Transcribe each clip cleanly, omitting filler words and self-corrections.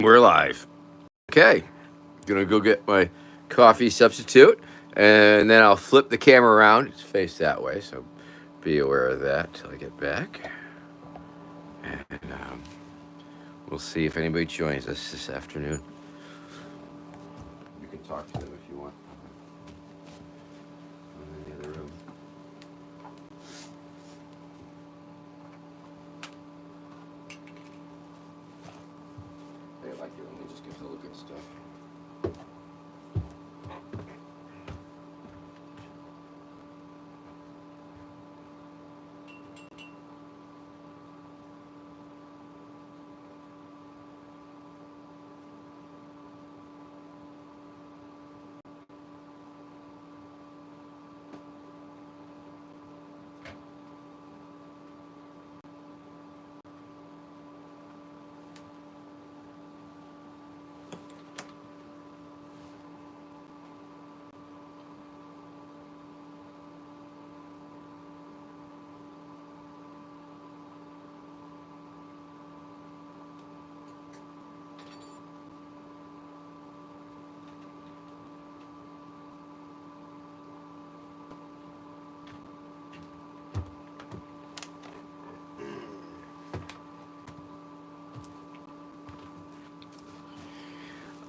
We're live. Okay. Gonna go get my coffee substitute, and then I'll flip the camera around. It's faced that way, so be aware of that till I get back. And we'll see if anybody joins us this afternoon. You can talk to them if you want. In the other room. They like it when they just give all the good stuff.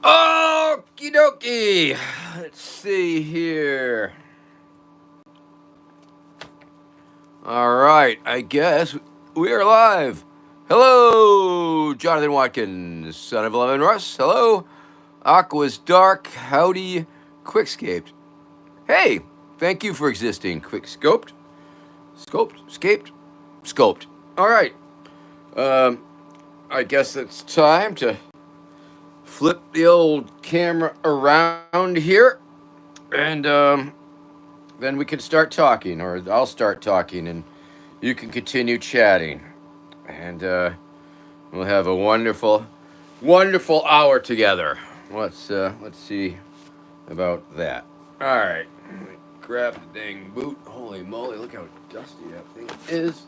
Okie dokie. Let's see here. All right, I guess we are live. Hello, Jonathan Watkins, son of 11 Russ. Hello, Aqua's Dark. Howdy, Quickscaped. Hey, thank you for existing, Quickscoped. Scoped. All right. I guess it's time to flip the old camera around here, and then we can start talking, or I'll start talking, and you can continue chatting, and we'll have a wonderful, wonderful hour together. Let's see about that. All right, let me grab the dang boot. Holy moly! Look how dusty that thing is.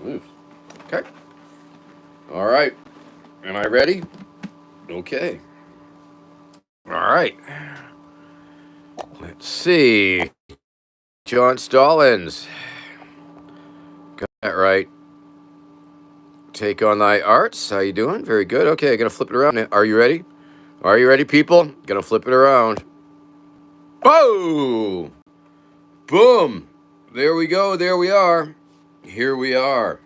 Oof. Okay. All right. Am I ready? Okay. All right. Let's see. John Stallings. Got that right. Take on thy arts. How you doing? Very good. Okay, gonna flip it around. Are you ready? Are you ready, people? Gonna flip it around. Whoa! Boom! There we go. There we are. Here we are.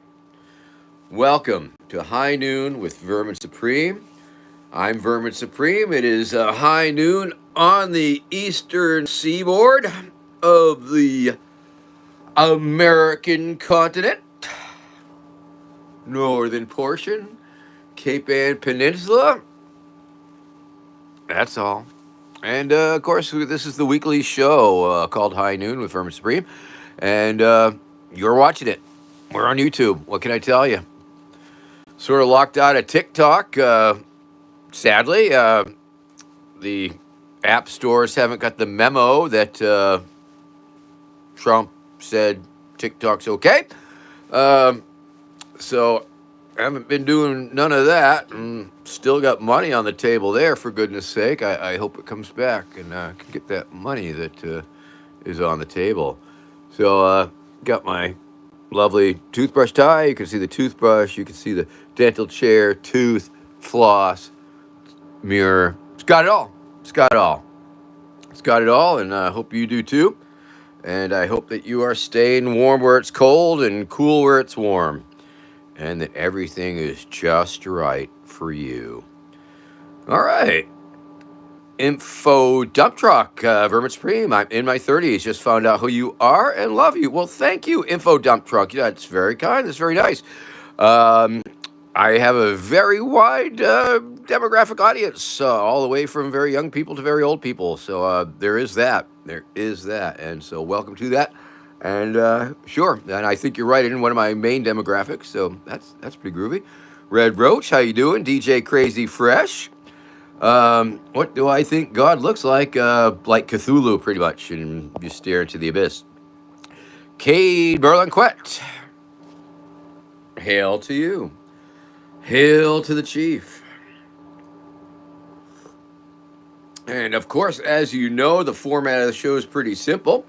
Welcome to High Noon with Vermin Supreme. I'm Vermin Supreme. It is high noon on the eastern seaboard of the American continent, northern portion, Cape Ann Peninsula. That's all. And of course, this is the weekly show called High Noon with Vermin Supreme. And you're watching it. We're on YouTube. What can I tell you? Sort of locked out of TikTok. Sadly, the app stores haven't got the memo that Trump said TikTok's okay. So I haven't been doing none of that, and still got money on the table there, for goodness sake. I hope it comes back and can get that money that is on the table. So got my lovely toothbrush tie. You can see the toothbrush. You can see the dental chair, tooth, floss, mirror. It's got it all. It's got it all. It's got it all, and I hope you do too. And I hope that you are staying warm where it's cold and cool where it's warm, and that everything is just right for you. All right. Info Dump Truck, Vermin Supreme. I'm in my 30s. Just found out who you are and love you. Well, thank you, Info Dump Truck. Yeah, it's very kind. It's very nice. I have a very wide demographic audience, all the way from very young people to very old people. So there is that. There is that. And so welcome to that. And sure, and I think you're right in one of my main demographics. So that's pretty groovy. Red Roach, how you doing? DJ Crazy Fresh. What do I think God looks like? Like Cthulhu, pretty much, and you stare into the abyss. Cade Berlinquette. Hail to you. Hail to the chief. And of course, as you know, the format of the show is pretty simple.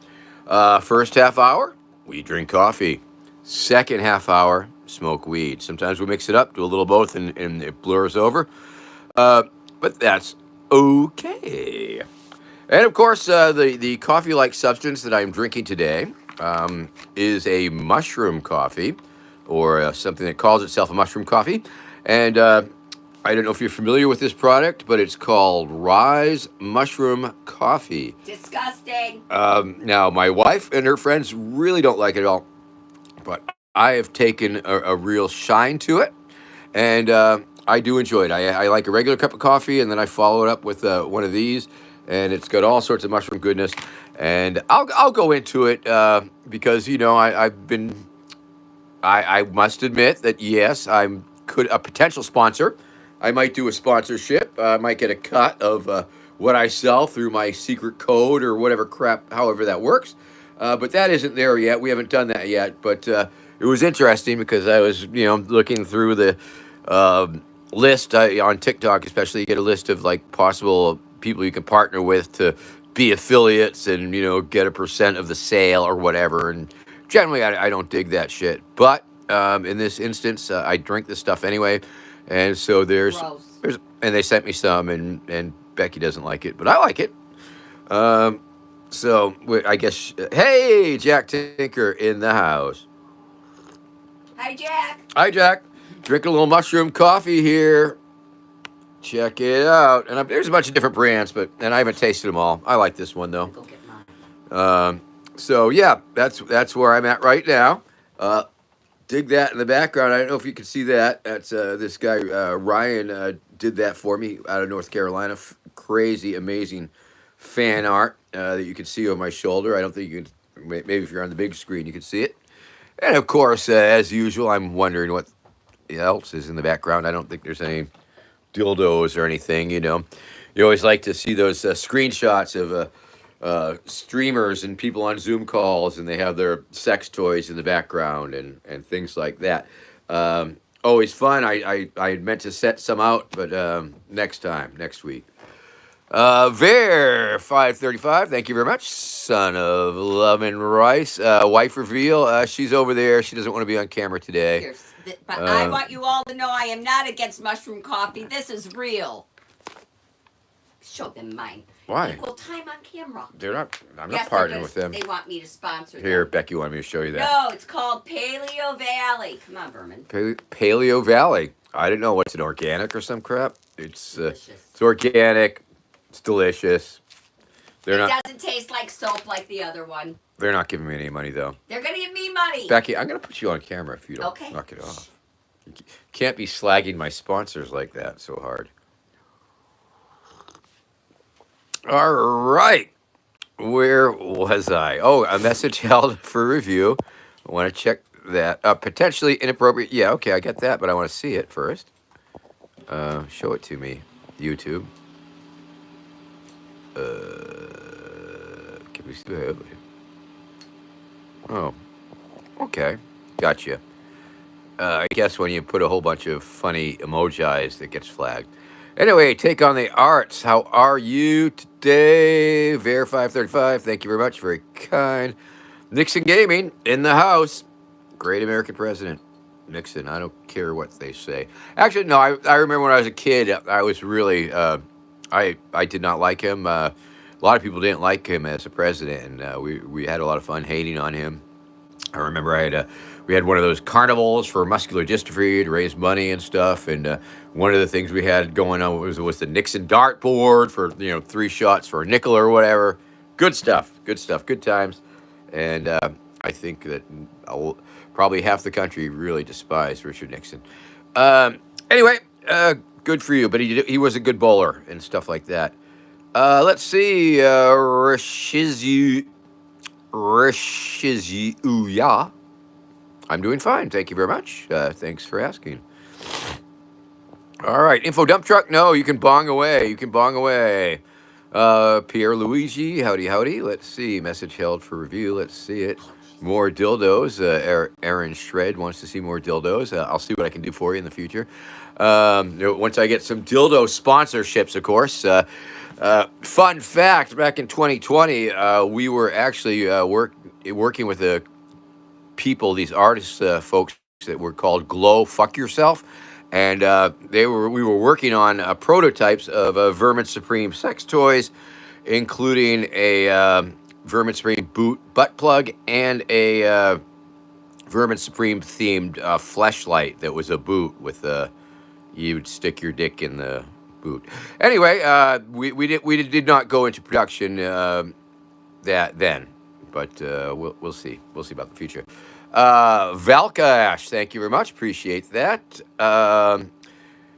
First half hour, we drink coffee. Second half hour, smoke weed. Sometimes we mix it up, do a little both, and it blurs over. Uh, but that's okay. And of course, the coffee like substance that I'm drinking today is a mushroom coffee, or something that calls itself a mushroom coffee. And I don't know if you're familiar with this product, but it's called Rise Mushroom Coffee. Disgusting. Now, my wife and her friends really don't like it at all, but I have taken a real shine to it, and I do enjoy it. I like a regular cup of coffee, and then I follow it up with one of these, and it's got all sorts of mushroom goodness. And I'll go into it because I must admit that yes, I'm could a potential sponsor. I might do a sponsorship. I might get a cut of what I sell through my secret code or whatever crap, however that works. But that isn't there yet. We haven't done that yet. But it was interesting because I was, looking through the list on TikTok, especially. You get a list of like possible people you can partner with to be affiliates and get a percent of the sale or whatever. And generally, I don't dig that shit. But in this instance, I drink this stuff anyway, and so Gross. there's and they sent me some, and Becky doesn't like it, but I like it. Um, I guess hey, Jack Tinker in the house. Hi, Jack. Hi, Jack. Drinking a little mushroom coffee here. Check it out. And there's a bunch of different brands, and I haven't tasted them all. I like this one though. Go get mine. So yeah, that's where I'm at right now. Uh, dig that in the background. I don't know if you can see that. That's this guy Ryan did that for me out of North Carolina. Crazy, amazing fan art that you can see over my shoulder. I don't think you can. Maybe if you're on the big screen, you can see it. And of course, as usual, I'm wondering what else is in the background. I don't think there's any dildos or anything. You always like to see those screenshots of streamers and people on Zoom calls, and they have their sex toys in the background and things like that. Always fun. I had meant to set some out, but next week. Ver 535. Thank you very much, son of love and rice. Wife reveal. She's over there. She doesn't want to be on camera today. But I want you all to know I am not against mushroom coffee. This is real. Show them mine. Why? Equal time on camera. They're not. I'm Yes, not partnering with them. They want me to sponsor them. Here, Becky wanted me to show you that. No, it's called Paleo Valley. Come on, Vermin. Paleo Valley. I didn't know what's an organic or some crap. It's Delicious. it's organic. It's delicious. They're It not. doesn't taste like soap like the other one. They're not giving me any money though. They're gonna give me money. Becky, I'm gonna put you on camera if you don't Okay. knock it off. You can't be slagging my sponsors like that so hard. All right. Where was I? Oh, a message held for review. I want to check that. Potentially inappropriate. Yeah, okay, I get that, but I want to see it first. Show it to me, YouTube. Can we see it? Oh, okay. Gotcha. I guess when you put a whole bunch of funny emojis, it gets flagged. Anyway, take on the arts. How are you today? Ver535, thank you very much. Very kind. Nixon Gaming in the house. Great American president. Nixon, I don't care what they say. Actually, no, I remember when I was a kid, I was really, I did not like him. A lot of people didn't like him as a president, and we had a lot of fun hating on him. I remember we had one of those carnivals for muscular dystrophy to raise money and stuff, and one of the things we had going on was the Nixon dartboard for 3 shots for a nickel or whatever. Good stuff, good times, and I think that probably half the country really despised Richard Nixon. Anyway, good for you, but he was a good bowler and stuff like that. Let's see, Rishizuya. I'm doing fine. Thank you very much. Thanks for asking. All right. Info dump truck. No, you can bong away. Pierre Luigi. Howdy. Let's see. Message held for review. Let's see it. More dildos. Aaron Shred wants to see more dildos. I'll see what I can do for you in the future. Once I get some dildo sponsorships, of course. Fun fact: back in 2020, we were actually working with these artists, folks that were called Glow Fuck Yourself, and we were working on prototypes of Vermin Supreme sex toys, including a Vermin Supreme boot butt plug and a Vermin Supreme themed fleshlight that was a boot with you'd stick your dick in the boot. Anyway, we did not go into production that then, but we'll see. We'll see about the future. Valkash, thank you very much. Appreciate that.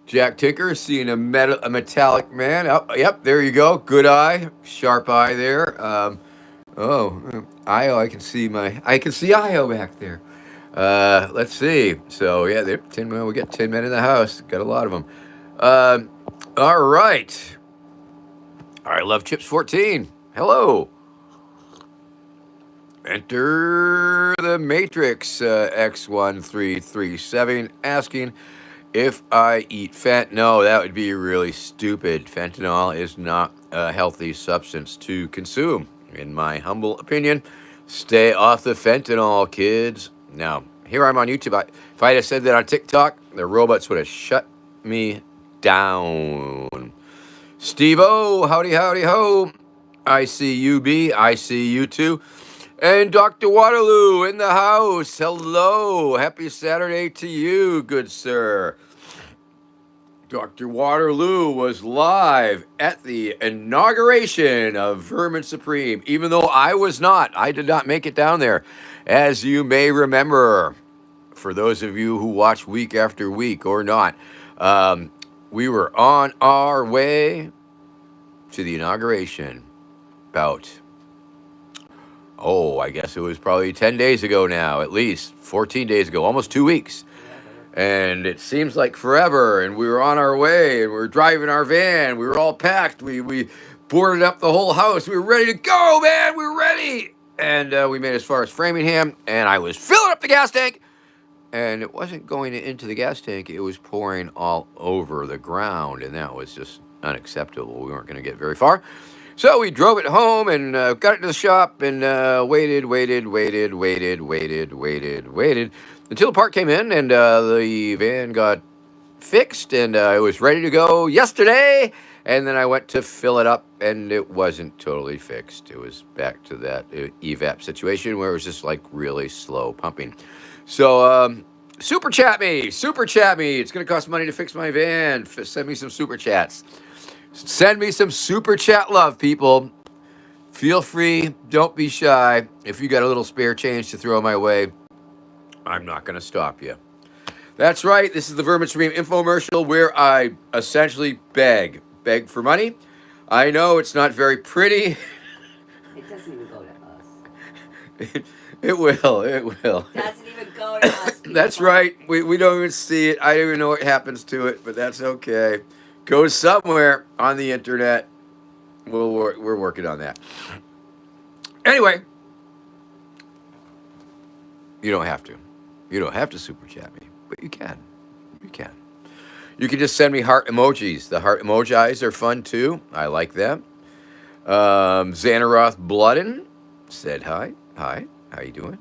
Jack Tinker, seeing a metallic man. Oh, yep, there you go. Good eye, sharp eye there. Io, I can see Io back there. Let's see. So yeah, 10 men. We got 10 men in the house. Got a lot of them. All right. I love Chips 14. Hello. Enter the Matrix X1337 asking if I eat fent. No, that would be really stupid. Fentanyl is not a healthy substance to consume, in my humble opinion. Stay off the fentanyl, kids. Now, here I'm on YouTube. If I had said that on TikTok, the robots would have shut me down. Steve-O, howdy, howdy, ho. I see you, B. I see you, too. And Dr. Waterloo in the house. Hello. Happy Saturday to you, good sir. Dr. Waterloo was live at the inauguration of Vermin Supreme, even though I was not. I did not make it down there, as you may remember. For those of you who watch week after week or not, we were on our way to the inauguration about, I guess it was probably 10 days ago now, at least 14 days ago, almost 2 weeks. And it seems like forever, and we were on our way, and we were driving our van. We were all packed. We boarded up the whole house. We were ready to go, man. We were ready. And we made as far as Framingham, and I was filling up the gas tank. And it wasn't going into the gas tank. It was pouring all over the ground, and that was just unacceptable. We weren't going to get very far. So we drove it home and got it to the shop and waited until the part came in, and the van got fixed, and it was ready to go yesterday. And then I went to fill it up, and it wasn't totally fixed. It was back to that evap situation where it was just like really slow pumping. So super chat me. It's going to cost money to fix my van. Send me some super chats. Send me some super chat love, people. Feel free. Don't be shy. If you got a little spare change to throw my way, I'm not going to stop you. That's right. This is the Vermin Supreme infomercial where I essentially beg for money. I know it's not very pretty. It doesn't even go to us. It will. It doesn't even go to us. That's right. We don't even see it. I don't even know what happens to it, but that's okay. Goes somewhere on the internet. We're working on that. Anyway, you don't have to. You don't have to super chat me, but you can. You can just send me heart emojis. The heart emojis are fun too. I like them. Xanaroth Bloodin said hi. Hi. How you doing?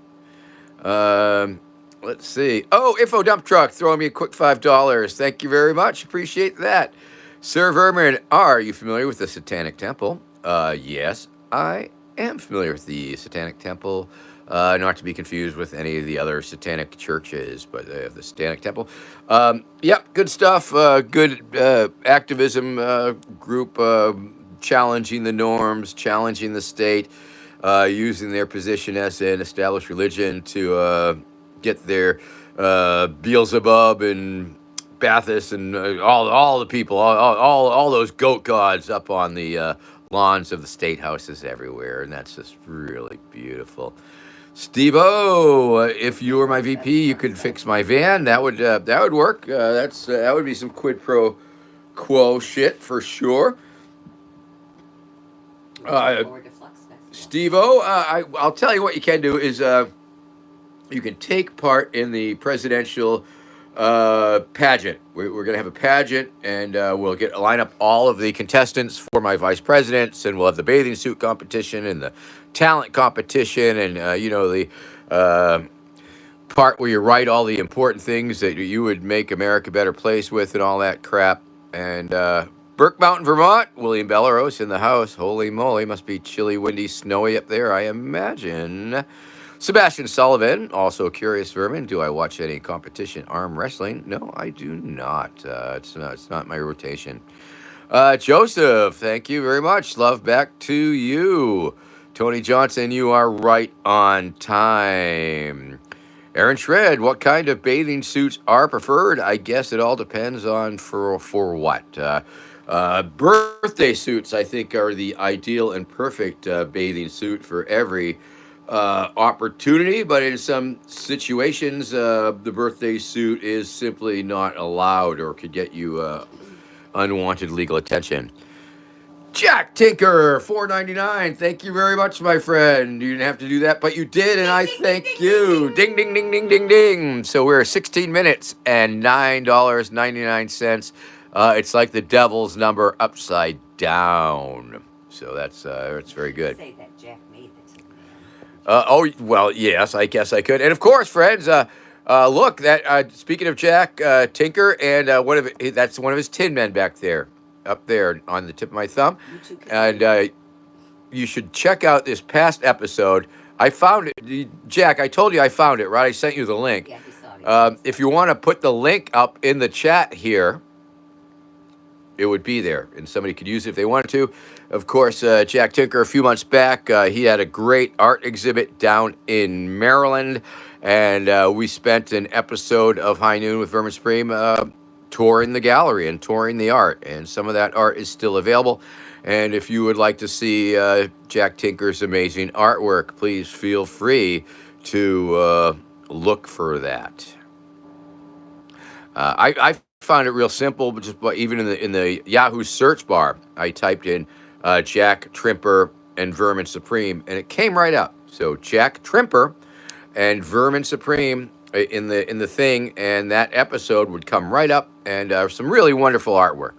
Let's see. Info Dump Truck throwing me a quick $5. Thank you very much. Appreciate that. Sir Vermin, are you familiar with the Satanic Temple? Yes, I am familiar with the Satanic Temple. Not to be confused with any of the other satanic churches, but they have the Satanic Temple. Yep, good stuff. Good activism group challenging the norms, challenging the state, using their position as an established religion to get their Beelzebub and Bathus and all the people, all those goat gods up on the lawns of the state houses everywhere, and that's just really beautiful. Steve-O, if you were my VP, you could fix my van. That would work. That would be some quid pro quo shit for sure. Steve-O, I'll tell you what you can do is you can take part in the presidential pageant. We're gonna have a pageant, and we'll line up all of the contestants for my vice presidents, and we'll have the bathing suit competition and the talent competition, and the uh, part where you write all the important things that you would make America a better place with, and all that crap. And Burke Mountain, Vermont. William Bellaros in the house. Holy moly, must be chilly, windy, snowy up there, I imagine. Sebastian Sullivan, also curious vermin. Do I watch any competition arm wrestling? No, I do not. It's not my rotation. Joseph, thank you very much. Love back to you. Tony Johnson, you are right on time. Aaron Shred, what kind of bathing suits are preferred? I guess it all depends on for what. Birthday suits, I think, are the ideal and perfect bathing suit for every opportunity, but in some situations, the birthday suit is simply not allowed or could get you unwanted legal attention. Jack Tinker, $4.99. Thank you very much, my friend. You didn't have to do that, but you did, and I thank you. Ding, ding, ding, ding, ding, ding. So we're 16 minutes and $9.99. It's like the devil's number upside down. So that's very good. Say that Jack made it. Oh, well, yes, I guess I could. And of course, friends, look, that speaking of Jack Tinker, and that's one of his tin men back there, up there on the tip of my thumb. And you should check out this past episode. I found it. Jack, I told you I found it, right? I sent you the link. Yeah, he saw it. If you want to put the link up in the chat here, it would be there, and somebody could use it if they wanted to. Of course, Jack Tinker, a few months back, he had a great art exhibit down in Maryland, and we spent an episode of High Noon with Vermin Supreme touring the gallery and touring the art, and some of that art is still available. And if you would like to see Jack Tinker's amazing artwork, please feel free to look for that. I found it real simple, but just even in the Yahoo search bar, I typed in Jack Trimper and Vermin Supreme, and it came right up. So Jack Trimper and Vermin Supreme in the thing, and that episode would come right up, and some really wonderful artwork,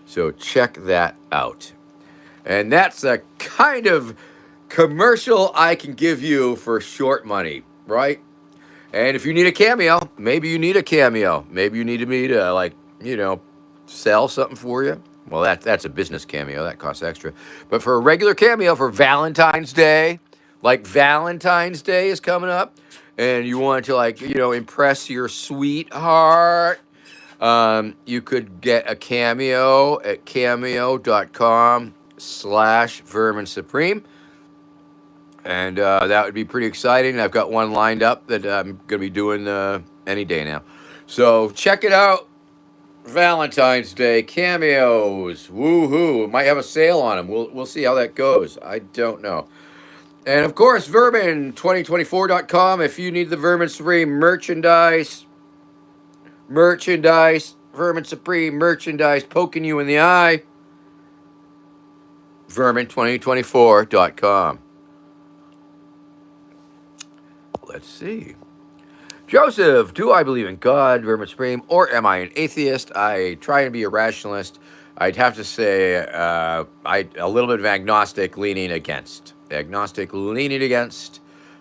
so check that out. And that's the kind of commercial I can give you for short money, right? And if you need a cameo, maybe you need me to sell something for you. Well, that's a business cameo. That costs extra. But for a regular cameo for Valentine's Day, like Valentine's Day is coming up, and you want to impress your sweetheart, you could get a cameo at cameo.com/Vermin Supreme. And that would be pretty exciting. I've got one lined up that I'm going to be doing any day now. So check it out. Valentine's Day cameos. Woohoo. Might have a sale on them. We'll see how that goes. I don't know. And of course, Vermin2024.com if you need the Vermin Supreme merchandise. Vermin Supreme merchandise poking you in the eye. Vermin2024.com. Let's see. Joseph, do I believe in God, Vermin Supreme, or am I an atheist? I try and be a rationalist. I'd have to say a little bit of agnostic leaning against.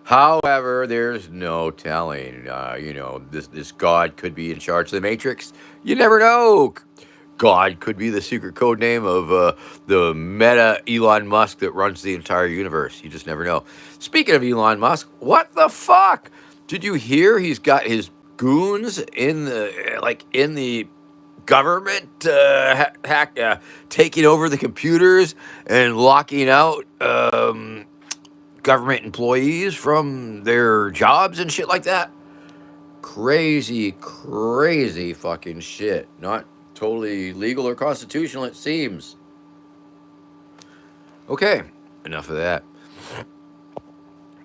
However, there's no telling. This God could be in charge of the Matrix. You never know. God could be the secret code name of the meta Elon Musk that runs the entire universe. You just never know. Speaking of Elon Musk, what the fuck? Did you hear he's got his goons in the government taking over the computers and locking out government employees from their jobs and shit like that? Crazy fucking shit. Not totally legal or constitutional, it seems. Okay, enough of that.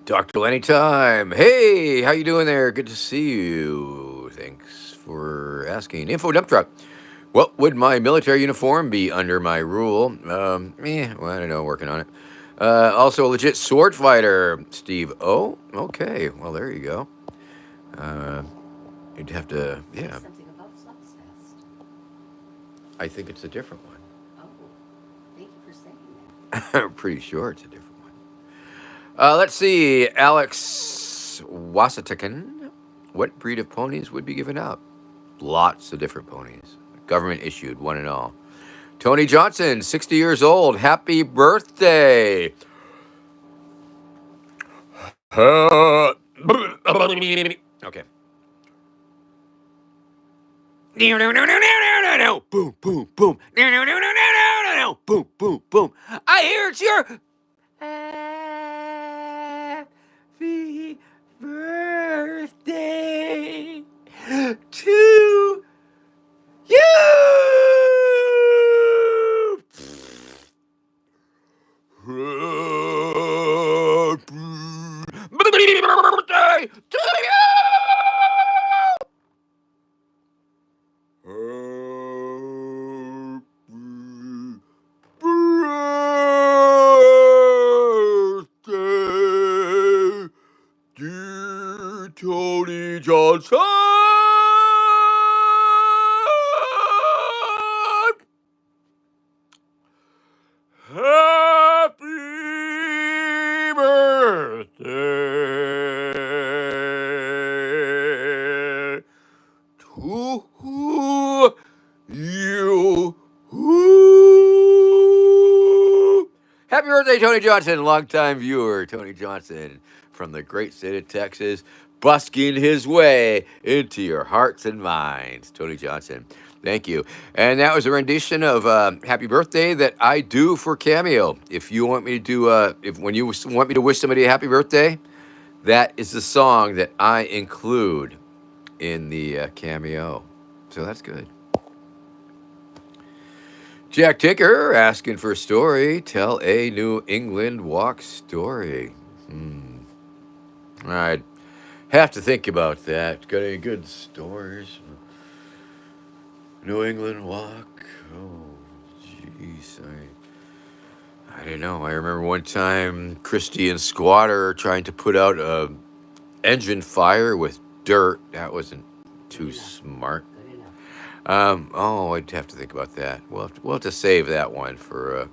Dr. Anytime. Hey, how you doing there? Good to see you. Thanks for asking. Info Dump Truck. What would my military uniform be under my rule? Well, I don't know, working on it. Also a legit sword fighter, Steve O. Okay, well, there you go. You'd have to, Say yeah. something about Flux Fest. I think it's a different one. Oh, thank you for saying I'm pretty sure it's a different one. Let's see, Alex Wasatakin. What breed of ponies would be given up? Lots of different ponies. Government issued, one and all. Tony Johnson, 60 years old. Happy birthday. Okay. Boom, boom, boom. Boom, boom, boom. I hear it's your happy birthday to you. Happy birthday to you. Birthday, dear Tony Johnson. Happy birthday to you. Happy birthday, Tony Johnson, longtime viewer. Tony Johnson from the great state of Texas, busking his way into your hearts and minds. Tony Johnson, thank you. And that was a rendition of Happy Birthday that I do for Cameo. If you want me to do, when you want me to wish somebody a happy birthday, that is the song that I include in the Cameo. So that's good. Jack Tinker asking for a story. Tell a New England walk story. I'd have to think about that. Got any good stories? New England walk. Oh, jeez. I don't know. I remember one time Christy and Squatter trying to put out a engine fire with dirt. That wasn't too smart. Good enough. I'd have to think about that. We'll have to save that one for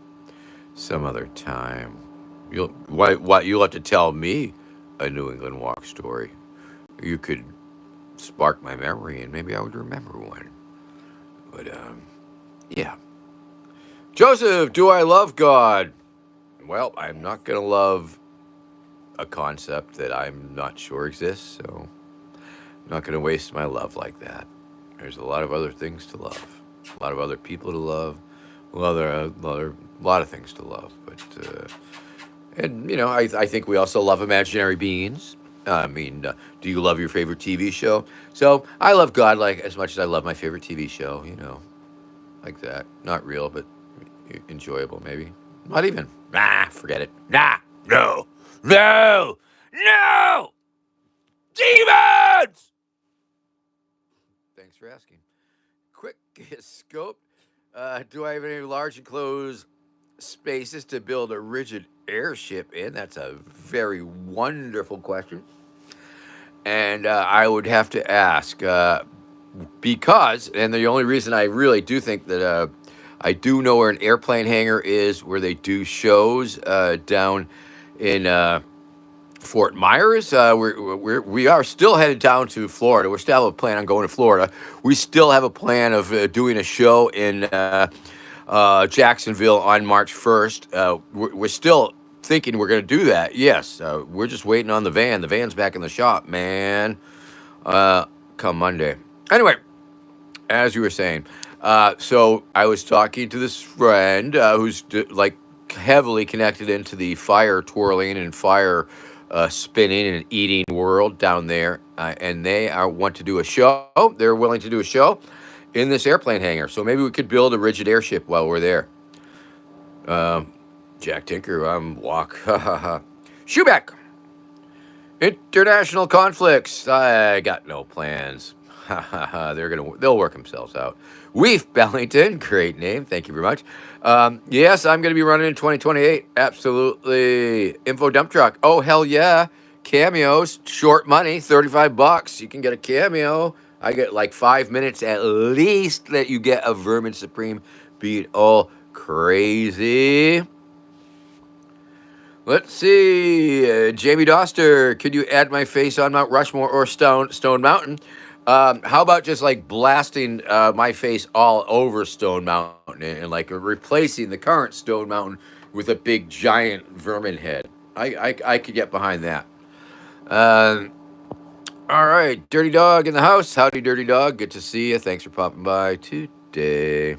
some other time. You'll have to tell me a New England walk story. You could spark my memory, and maybe I would remember one. But yeah. Joseph, do I love God? Well, I'm not gonna love a concept that I'm not sure exists, so I'm not gonna waste my love like that. There's a lot of other things to love, a lot of other people to love, a lot of things to love. But and I think we also love imaginary beings. Do you love your favorite TV show? So I love God like as much as I love my favorite TV show. Like that. Not real, but enjoyable maybe. Not even. Forget it. No, demons. Thanks for asking. Quick scope. Do I have any large enclosed spaces to build a rigid airship in? That's a very wonderful question. And I would have to ask because, and the only reason I really do think that I do know where an airplane hangar is, where they do shows down in Fort Myers. We are still headed down to Florida. We still have a plan on going to Florida. We still have a plan of doing a show in Jacksonville on March 1st. We're still thinking we're going to do that. Yes, we're just waiting on the van. The van's back in the shop, man. Come Monday. Anyway, as you were saying, so I was talking to this friend who's heavily connected into the fire twirling and fire spinning and eating world down there, and they want to do a show. They're willing to do a show in this airplane hangar. So maybe we could build a rigid airship while we're there. Jack Tinker, walk. Schubeck. International conflicts. I got no plans. They'll work themselves out. Weef Bellington, great name. Thank you very much. Yes, I'm going to be running in 2028. Absolutely. Info dump truck. Oh, hell yeah. Cameos, short money, $35. You can get a cameo. I get like 5 minutes at least that you get a Vermin Supreme being all crazy. Let's see. Jamie Doster, could you add my face on Mount Rushmore or Stone Mountain? How about just like blasting my face all over Stone Mountain and like replacing the current Stone Mountain with a big giant vermin head? I could get behind that. Um, all right, Dirty Dog in the house. Howdy, Dirty Dog. Good to see you. Thanks for popping by today.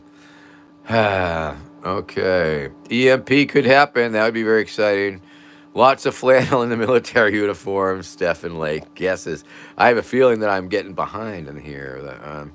Okay. EMP could happen. That would be very exciting. Lots of flannel in the military uniform. Stephen Lake guesses. I have a feeling that I'm getting behind in here.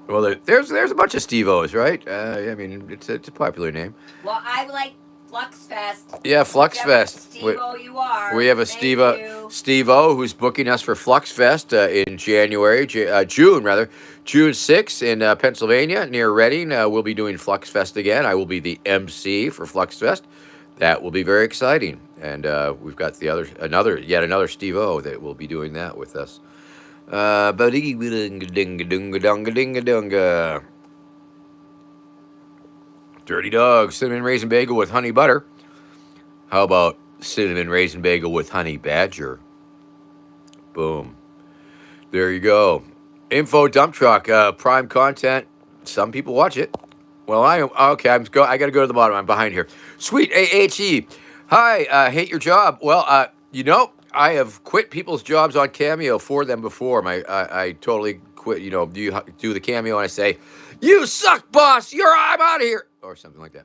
Well, there's a bunch of Steve-O's, right? I mean, it's a popular name. Well, I like Flux Fest. Yeah, Flux Whichever Fest. Steve-O you are. We have a Thank you. Steve-O who's booking us for Flux Fest in June rather, June 6th in Pennsylvania near Reading. We'll be doing Flux Fest again. I will be the MC for Flux Fest. That will be very exciting. And we've got yet another Steve-O that will be doing that with us. Dirty Dog, cinnamon raisin bagel with honey butter. How about cinnamon raisin bagel with honey badger? Boom. There you go. Info dump truck, prime content. Some people watch it. Well, I got to go to the bottom. I'm behind here. Sweet AHE. Hi, hate your job. Well, I have quit people's jobs on Cameo for them before. I totally quit. You do the Cameo and I say, "You suck, boss. I'm out of here," or something like that.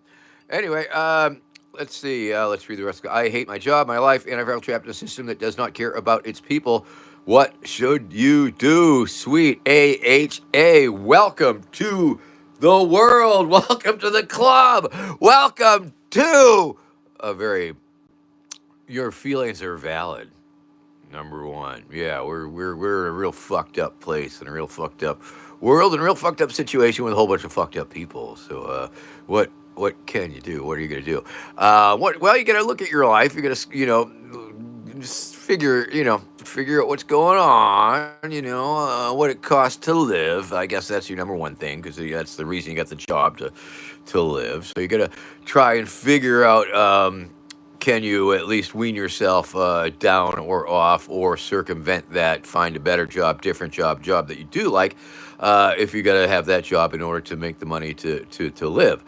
Anyway, let's see. Let's read the rest. I hate my job, my life, and I felt trapped in a system that does not care about its people. What should you do? Sweet AHA. Welcome to the world. Welcome to the club. Welcome to your feelings are valid. Number one. Yeah, we're in a real fucked up place and a real fucked up world and a real fucked up situation with a whole bunch of fucked up people. So what can you do? What are you gonna do? Well, you gotta look at your life. You gotta just figure out what's going on. What it costs to live. I guess that's your number one thing because that's the reason you got the job to live. So you gotta try and figure out. Can you at least wean yourself down or off or circumvent that, find a better job, different job that you do like, if you got to have that job in order to make the money to live?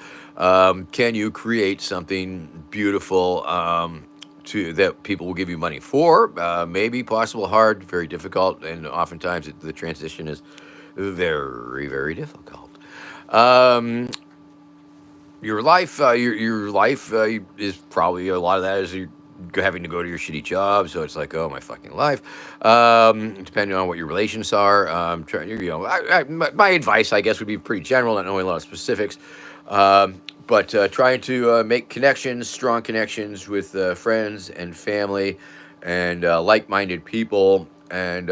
Can you create something beautiful that people will give you money for? Maybe, possible, hard, very difficult, and oftentimes the transition is very, very difficult. Your life, is probably a lot of that is you having to go to your shitty job. So it's like, oh, my fucking life. Depending on what your relations are, my advice, I guess, would be pretty general, not knowing a lot of specifics. But trying to make connections, strong connections with friends and family and like-minded people, and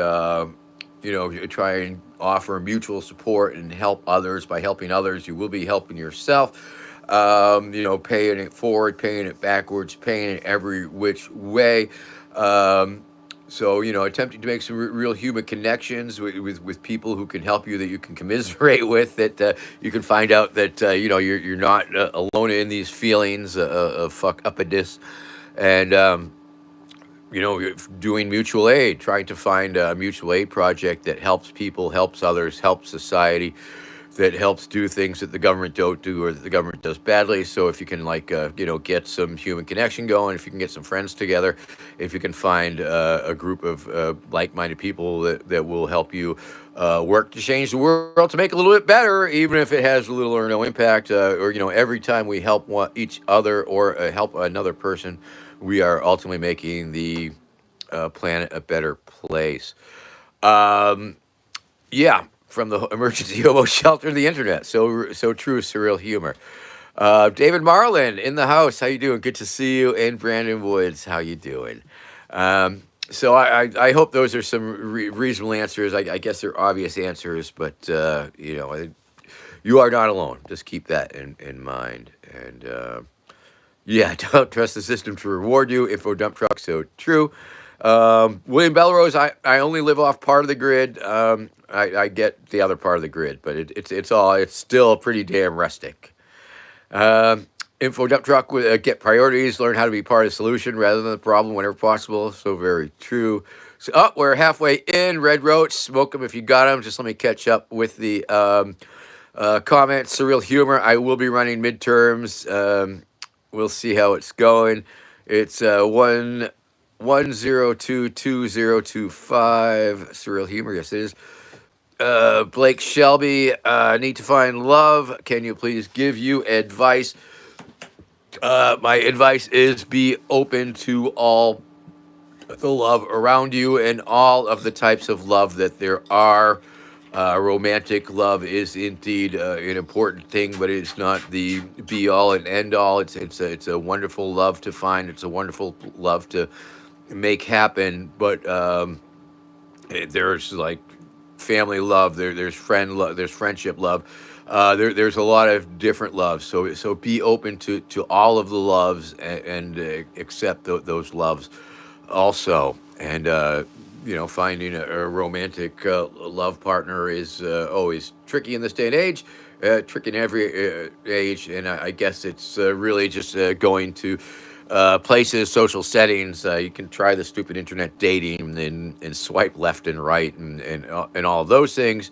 try and offer mutual support and help others. By helping others, you will be helping yourself. Paying it forward, paying it backwards, paying it every which way. So, attempting to make some real human connections with people who can help you, that you can commiserate with, that you can find out that, you're not alone in these feelings of fuck upness. And, doing mutual aid, trying to find a mutual aid project that helps people, helps others, helps society, that helps do things that the government don't do or that the government does badly. So if you can get some human connection going, if you can get some friends together, if you can find a group of like-minded people that will help you work to change the world to make it a little bit better, even if it has little or no impact, every time we help each other or help another person, we are ultimately making the planet a better place. Yeah. From the emergency hobo shelter to the internet. So true, surreal humor. David Marlin in the house. How you doing? Good to see you. And Brandon Woods. How you doing? So I hope those are some reasonable answers. I guess they're obvious answers, but you are not alone. Just keep that in mind. And don't trust the system to reward you. Info dump truck. So true. William Belrose, I only live off part of the grid. I get the other part of the grid, but it's still pretty damn rustic. Um, Info dump truck with get priorities. Learn how to be part of the solution rather than the problem whenever possible. So very true. So, we're halfway in. Red Roach, smoke them if you got them. Just let me catch up with the comments. Surreal humor. I will be running midterms. We'll see how it's going. It's 1022025. Surreal humor. Yes, it is. Blake Shelby, need to find love. Can you please give you advice? My advice is be open to all the love around you and all of the types of love that there are. Romantic love is indeed an important thing, but it's not the be all and end all. It's a wonderful love to find. It's a wonderful love to make happen. But there's like family love. There's friend love. There's friendship love. There's a lot of different loves. So be open to all of the loves and accept those loves also. And finding a romantic love partner is always tricky in this day and age. Tricky in every age, and I guess it's really just going to places, social settings. You can try the stupid internet dating and swipe left and right and all of those things.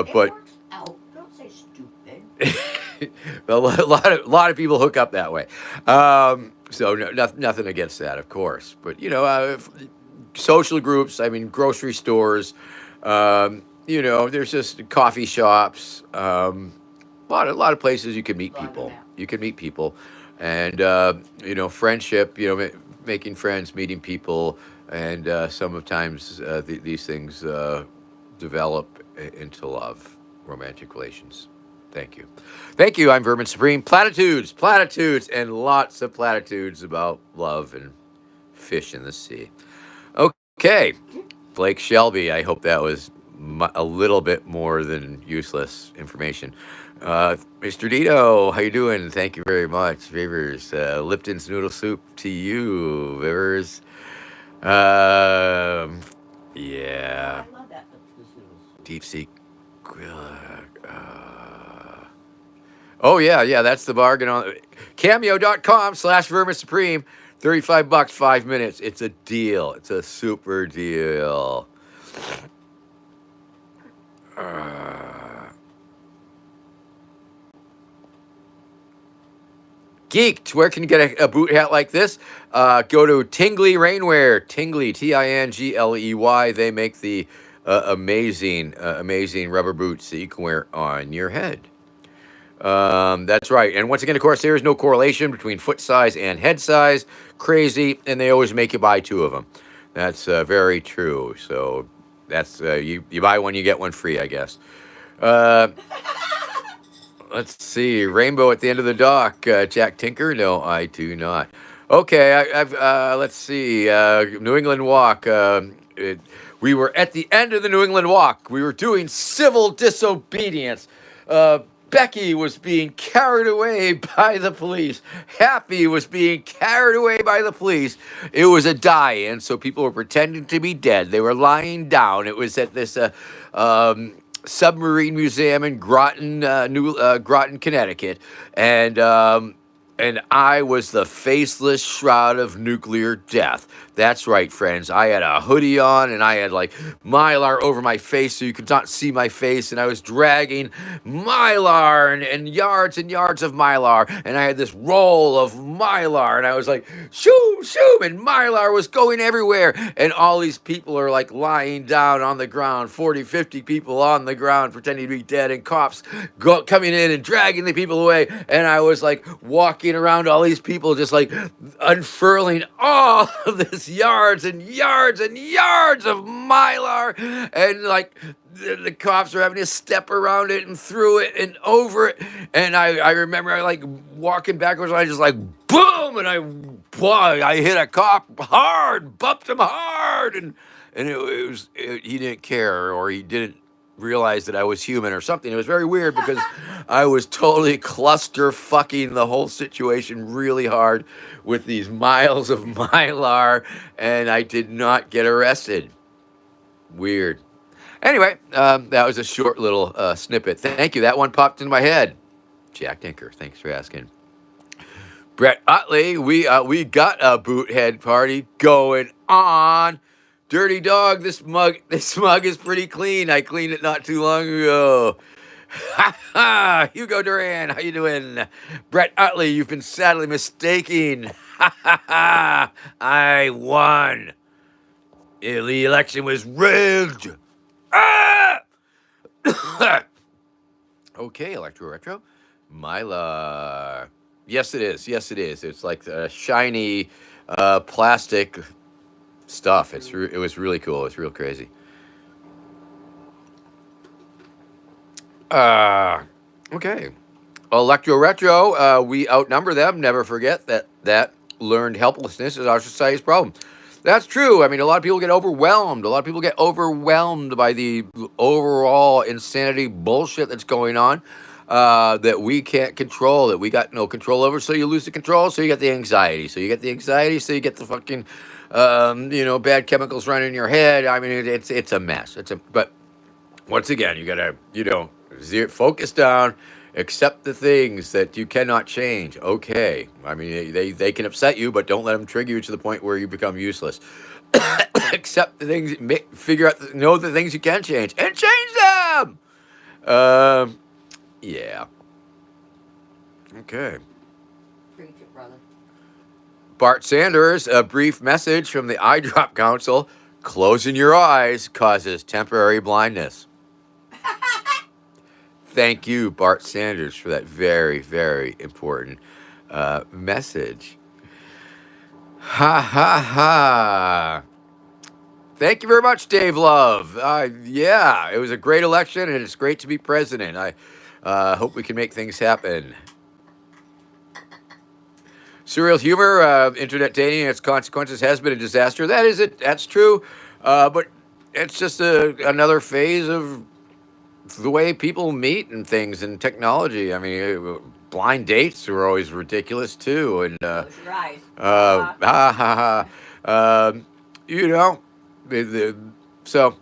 It But works out. Don't say stupid. a lot of people hook up that way. So nothing against that, of course. But social groups. I mean, grocery stores. There's just coffee shops. A lot of places you can meet people. Laundromat. You can meet people, and friendship. Making friends, meeting people, and sometimes these things develop into love, romantic relations. Thank you. Thank you. I'm Vermin Supreme. Platitudes, and lots of platitudes about love and fish in the sea. Okay. Blake Shelby, I hope that was a little bit more than useless information. Mr. Dito, how you doing? Thank you very much. Vivers, Lipton's noodle soup to you, Vivers. Oh, Yeah, I love that noodle soup. deep sea. Oh yeah, that's the bargain on cameo.com/Vermin Supreme. $35, 5 minutes. It's a deal. It's a super deal. Uh, Geeked. Where can you get a boot hat like this? Go to Tingley Rainwear. Tingley, Tingley. They make the amazing rubber boots that you can wear on your head. That's right. And once again, of course, there is no correlation between foot size and head size. Crazy, and they always make you buy two of them. That's very true. So that's you buy one, you get one free, I guess. Uh, let's see. Rainbow at the end of the dock. Jack Tinker? No, I do not. Okay, I've let's see. New England Walk. We were at the end of the New England Walk. We were doing civil disobedience. Becky was being carried away by the police. Happy was being carried away by the police. It was a die-in, so people were pretending to be dead. They were lying down. It was at this submarine museum in Groton, Connecticut, and I was the faceless shroud of nuclear death. That's right, friends. I had a hoodie on, and I had like Mylar over my face so you could not see my face, and I was dragging Mylar and yards of Mylar, and I had this roll of Mylar, and I was like, shoom, shoom, and Mylar was going everywhere, and all these people are like lying down on the ground, 40, 50 people on the ground pretending to be dead, and cops coming in and dragging the people away, and I was like walking around all these people just like unfurling all of this yards and yards of Mylar, and like the cops were having to step around it and through it and over it, and I remember I like walking backwards, and I just like boom, and I hit a cop hard, bumped him hard, and he didn't care, or he didn't realize that I was human or something. It was very weird because I was totally cluster fucking the whole situation really hard with these miles of mylar, and I did not get arrested. Weird. Anyway, that was a short little snippet. Thank you. That one popped into my head. Jack Dinker, thanks for asking. Brett Utley, we got a boothead party going on. Dirty dog, this mug is pretty clean. I cleaned it not too long ago. Ha ha! Hugo Duran, how you doing? Brett Utley, you've been sadly mistaken. Ha ha ha! I won. The election was rigged. Ah! Okay, Electro Retro. Mylar. Yes, it is. Yes, it is. It's like shiny plastic stuff. It was really cool. It's real crazy. Okay. Electro Retro, we outnumber them. Never forget that learned helplessness is our society's problem. That's true. I mean, a lot of people get overwhelmed. A lot of people get overwhelmed by the overall insanity bullshit that's going on that we can't control, that we got no control over. So you lose the control, so you get the anxiety. So you get the anxiety, so you get the fucking, bad chemicals running in your head. I mean, it's a mess. But once again, you gotta, focus down, accept the things that you cannot change. Okay, I mean they can upset you, but don't let them trigger you to the point where you become useless. Accept the things, figure out, know the things you can change, and change them. Yeah. Okay. Preach it, brother. Bart Sanders, a brief message from the Eye Drop Council: closing your eyes causes temporary blindness. Thank you, Bart Sanders, for that very, very important message. Ha ha ha. Thank you very much, Dave Love. Yeah, it was a great election, and it's great to be president. I hope we can make things happen. Surreal humor, internet dating and its consequences has been a disaster. That is it. That's true. But it's just another phase of the way people meet and things and technology. I mean, blind dates were always ridiculous too. And Close your eyes. ha ha ha. You know, so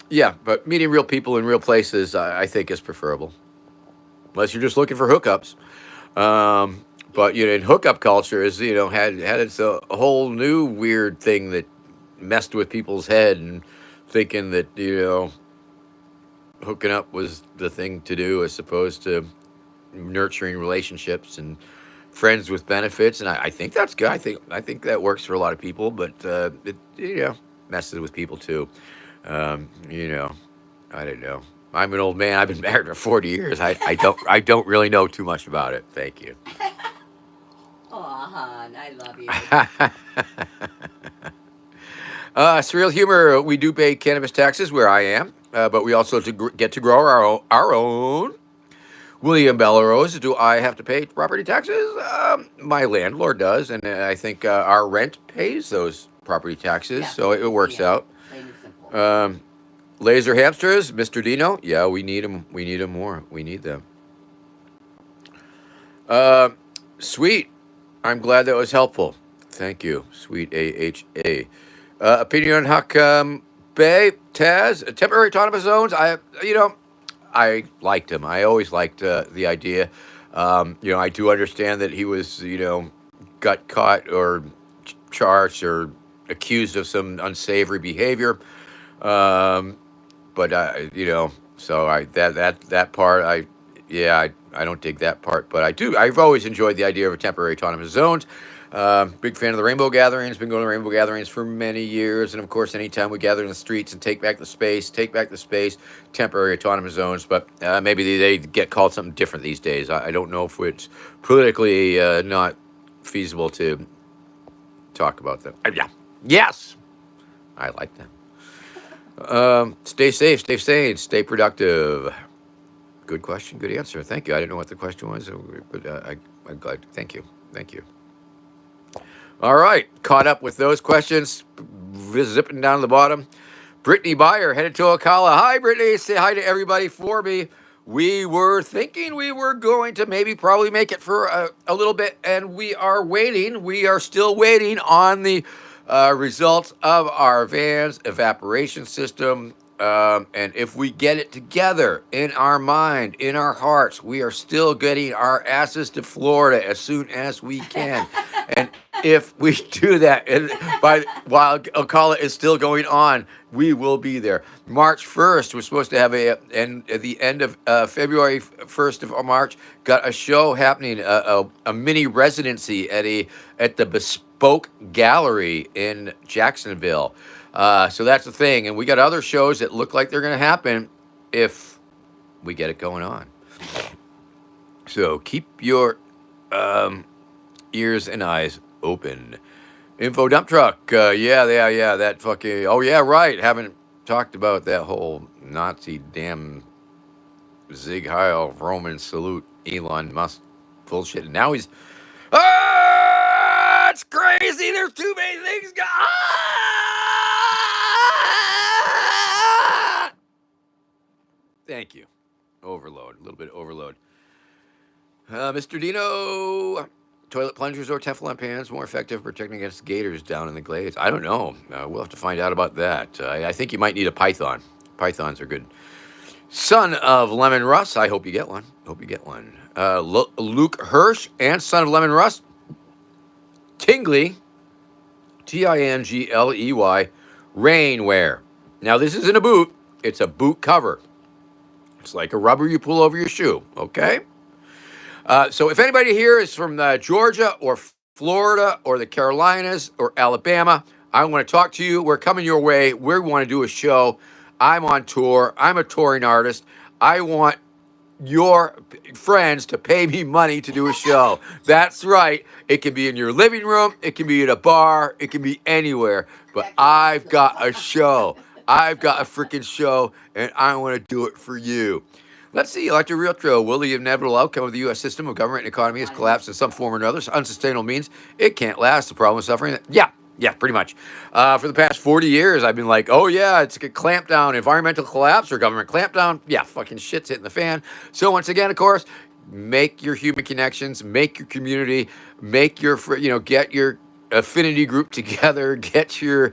yeah. But meeting real people in real places, I think, is preferable, unless you're just looking for hookups. But in hookup culture is had its a whole new weird thing that messed with people's head and thinking that hooking up was the thing to do as opposed to nurturing relationships and friends with benefits. And I think that's good. I think that works for a lot of people, but it messes with people too. I don't know. I'm an old man. I've been married for 40 years. I don't really know too much about it. Thank you. Oh, hon, I love you. Surreal humor. We do pay cannabis taxes where I am, but we also get to grow our own. William Bellarose, do I have to pay property taxes? My landlord does, and I think our rent pays those property taxes, Yeah, so it works yeah, out. plain and simple. Laser hamsters, Mr. Dino. Yeah, we need them. We need them more. We need them. Sweet. I'm glad that was helpful. Thank you, Sweet AHA. Opinion on Hakam Bay Taz temporary autonomous zones. I liked him. I always liked the idea. I do understand that he was got caught or charged or accused of some unsavory behavior. But so that part I don't dig that part, but I do. I've always enjoyed the idea of temporary autonomous zones. Big fan of the Rainbow Gatherings. Been going to Rainbow Gatherings for many years, and of course, anytime we gather in the streets and take back the space, temporary autonomous zones. But maybe they get called something different these days. I don't know if it's politically not feasible to talk about them. Yeah, yes, I like them. Stay safe, stay sane, stay productive. Good question, good answer. Thank you. I didn't know what the question was, but I'm glad. Thank you. Thank you. All right, caught up with those questions, zipping down to the bottom. Brittany Byer headed to Ocala. Hi, Brittany. Say hi to everybody for me. We were thinking we were going to maybe probably make it for a little bit, and we are waiting. We are still waiting on the results of our van's evaporation system. And if we get it together in our mind, in our hearts, we are still getting our asses to Florida as soon as we can. And if we do that, and while Ocala is still going on, we will be there. March 1st, we're supposed to have and at the end of February 1st of March, got a show happening, a mini residency at the Bespoke Gallery in Jacksonville. So that's the thing, and we got other shows that look like they're going to happen if we get it going on. So keep your ears and eyes open. Info dump truck. Yeah. That fucking. Oh yeah, right. Haven't talked about that whole Nazi damn Zig Heil Roman salute Elon Musk bullshit. And now he's. Ah, it's crazy. There's too many things. Ah! Thank you. Overload. A little bit of overload. Mr. Dino. Toilet plungers or Teflon pans more effective protecting against gators down in the glades? I don't know. We'll have to find out about that. I think you might need a python. Pythons are good. Son of Lemon Russ. I hope you get one. Luke Hirsch and Son of Lemon Russ. Tingley. Tingley. Rainwear. Now, this isn't a boot. It's a boot cover. It's like a rubber you pull over your shoe. Okay? So if anybody here is from Georgia or Florida or the Carolinas or Alabama, I want to talk to you. We're coming your way. We want to do a show. I'm on tour. I'm a touring artist. I want your friends to pay me money to do a show. That's right. It can be in your living room. It can be at a bar. It can be anywhere. But I've got a show. I've got a freaking show, and I want to do it for you. Let's see, Electric Retro. Will the inevitable outcome of the U.S. system of government and economy has collapsed in some form or another? Unsustainable means it can't last. The problem is suffering. Yeah, pretty much. For the past 40 years, I've been like, oh, yeah, it's a clampdown, environmental collapse or government clampdown. Yeah, fucking shit's hitting the fan. So once again, of course, make your human connections, make your community, make your, get your affinity group together, get your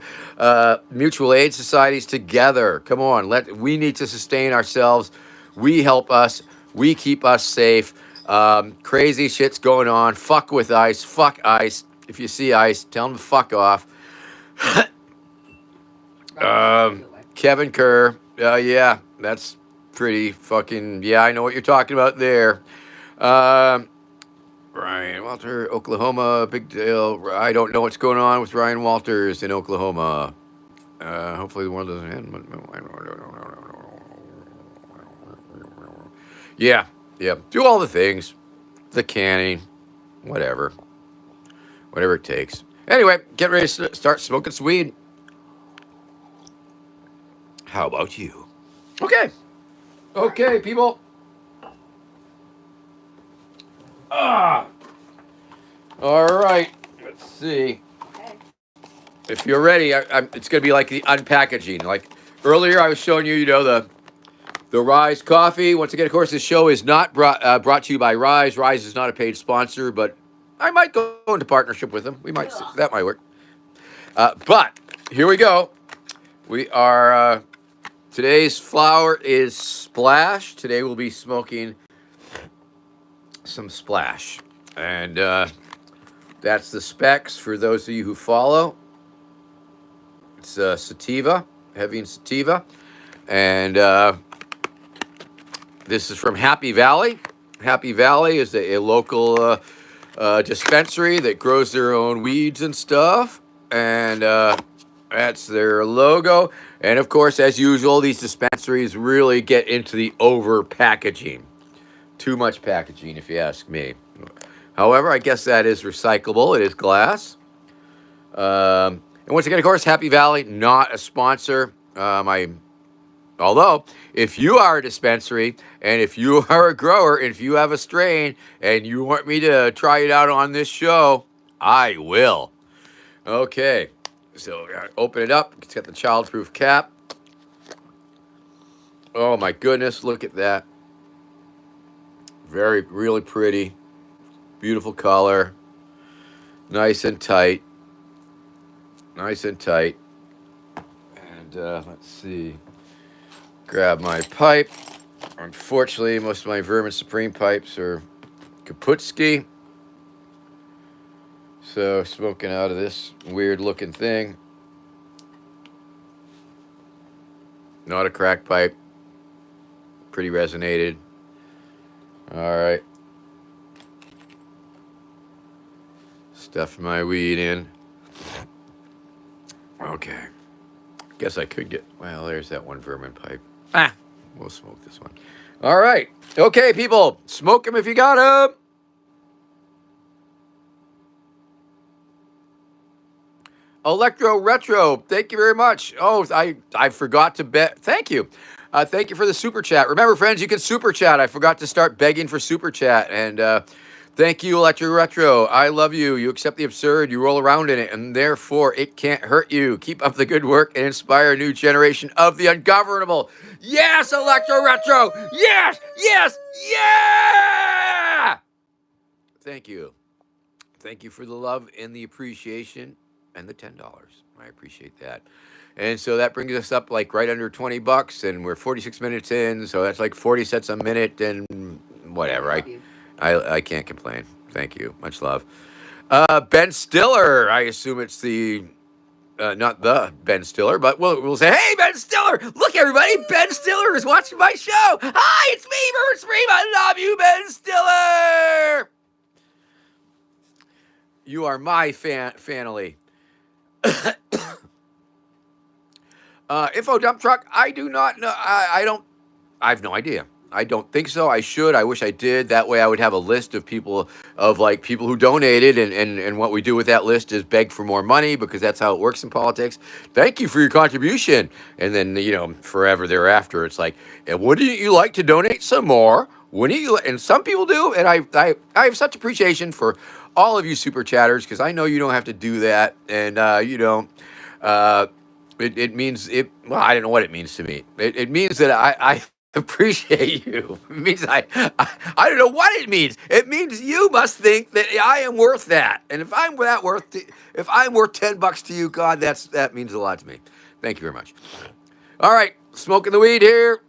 mutual aid societies together. Come on, we need to sustain ourselves. We help us. We keep us safe. Crazy shit's going on. Fuck with ice. Fuck ice. If you see ice, tell them to fuck off. Kevin Kerr. Yeah, that's pretty fucking. Yeah, I know what you're talking about there. Ryan Walter, Oklahoma. Big deal. I don't know what's going on with Ryan Walters in Oklahoma. Hopefully the world doesn't end. Yeah. Do all the things. The canning. Whatever it takes. Anyway, get ready to start smoking some weed. How about you? Okay, people. All right. Let's see. Okay. If you're ready, it's going to be like the unpackaging. Like earlier, I was showing you, the Rise Coffee. Once again, of course, this show is not brought to you by Rise. Rise is not a paid sponsor, but I might go into partnership with them. That might work. But here we go. We are today's flower is Splash. Today we'll be smoking some Splash, and that's the specs for those of you who follow. It's sativa, heavy in sativa, and this is from Happy Valley. Happy Valley is a local dispensary that grows their own weeds and stuff, and that's their logo. And of course, as usual, these dispensaries really get into the over packaging. Too much packaging, if you ask me. However, I guess that is recyclable. It is glass. And once again, of course, Happy Valley, not a sponsor. Although, if you are a dispensary, and if you are a grower, and if you have a strain, and you want me to try it out on this show, I will. Okay, so open it up. It's got the childproof cap. Oh my goodness, look at that. Really pretty. Beautiful color. Nice and tight. Nice and tight. And let's see. Grab my pipe. Unfortunately, most of my Vermin Supreme pipes are Kaputski. So, smoking out of this weird looking thing. Not a crack pipe. Pretty resonated. All right. Stuff my weed in. Okay. Guess I could get. Well, there's that one vermin pipe. We'll smoke this one. All right. Okay, people. Smoke them if you got them. Electro Retro, thank you very much. Oh, I forgot to bet. Thank you. Thank you for the super chat. Remember, friends, you can super chat. I forgot to start begging for super chat. And thank you, Electro Retro. I love you. You accept the absurd. You roll around in it, and therefore it can't hurt you. Keep up the good work and inspire a new generation of the ungovernable. Yes, Electro Retro. Yes, yes, yeah. Thank you. Thank you for the love and the appreciation and the $10. I appreciate that. And so that brings us up like right under $20, and we're 46 minutes in, so that's like 40 cents a minute, and whatever. I can't complain. Thank you. Much love. Ben Stiller. I assume it's the not the Ben Stiller, but we'll say, hey, Ben Stiller! Look, everybody, Ben Stiller is watching my show. Hi, it's me, Vermin Supreme. I love you, Ben Stiller. You are my family. Info dump truck. I do not know. I don't. I have no idea. I don't think so. I should. I wish I did. That way I would have a list of people who donated, and what we do with that list is beg for more money, because that's how it works in politics. Thank you for your contribution. And then, forever thereafter, it's like, and wouldn't you like to donate some more? Wouldn't you? And some people do. And I have such appreciation for all of you super chatters, because I know you don't have to do that. And you don't. It means it. Well, I don't know what it means to me. It means that I appreciate you. It means I don't know what it means. It means you must think that I am worth that. And if I'm worth $10 to you, God, that means a lot to me. Thank you very much. All right, smoking the weed here.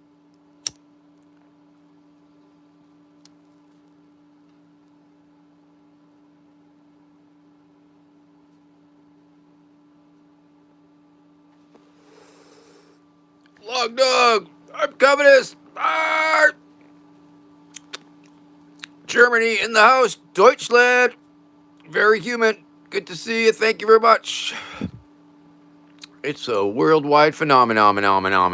Long dog. I'm communist. Germany in the house. Deutschland. Very human. Good to see you. Thank you very much. It's a worldwide phenomenon. Phenomenon.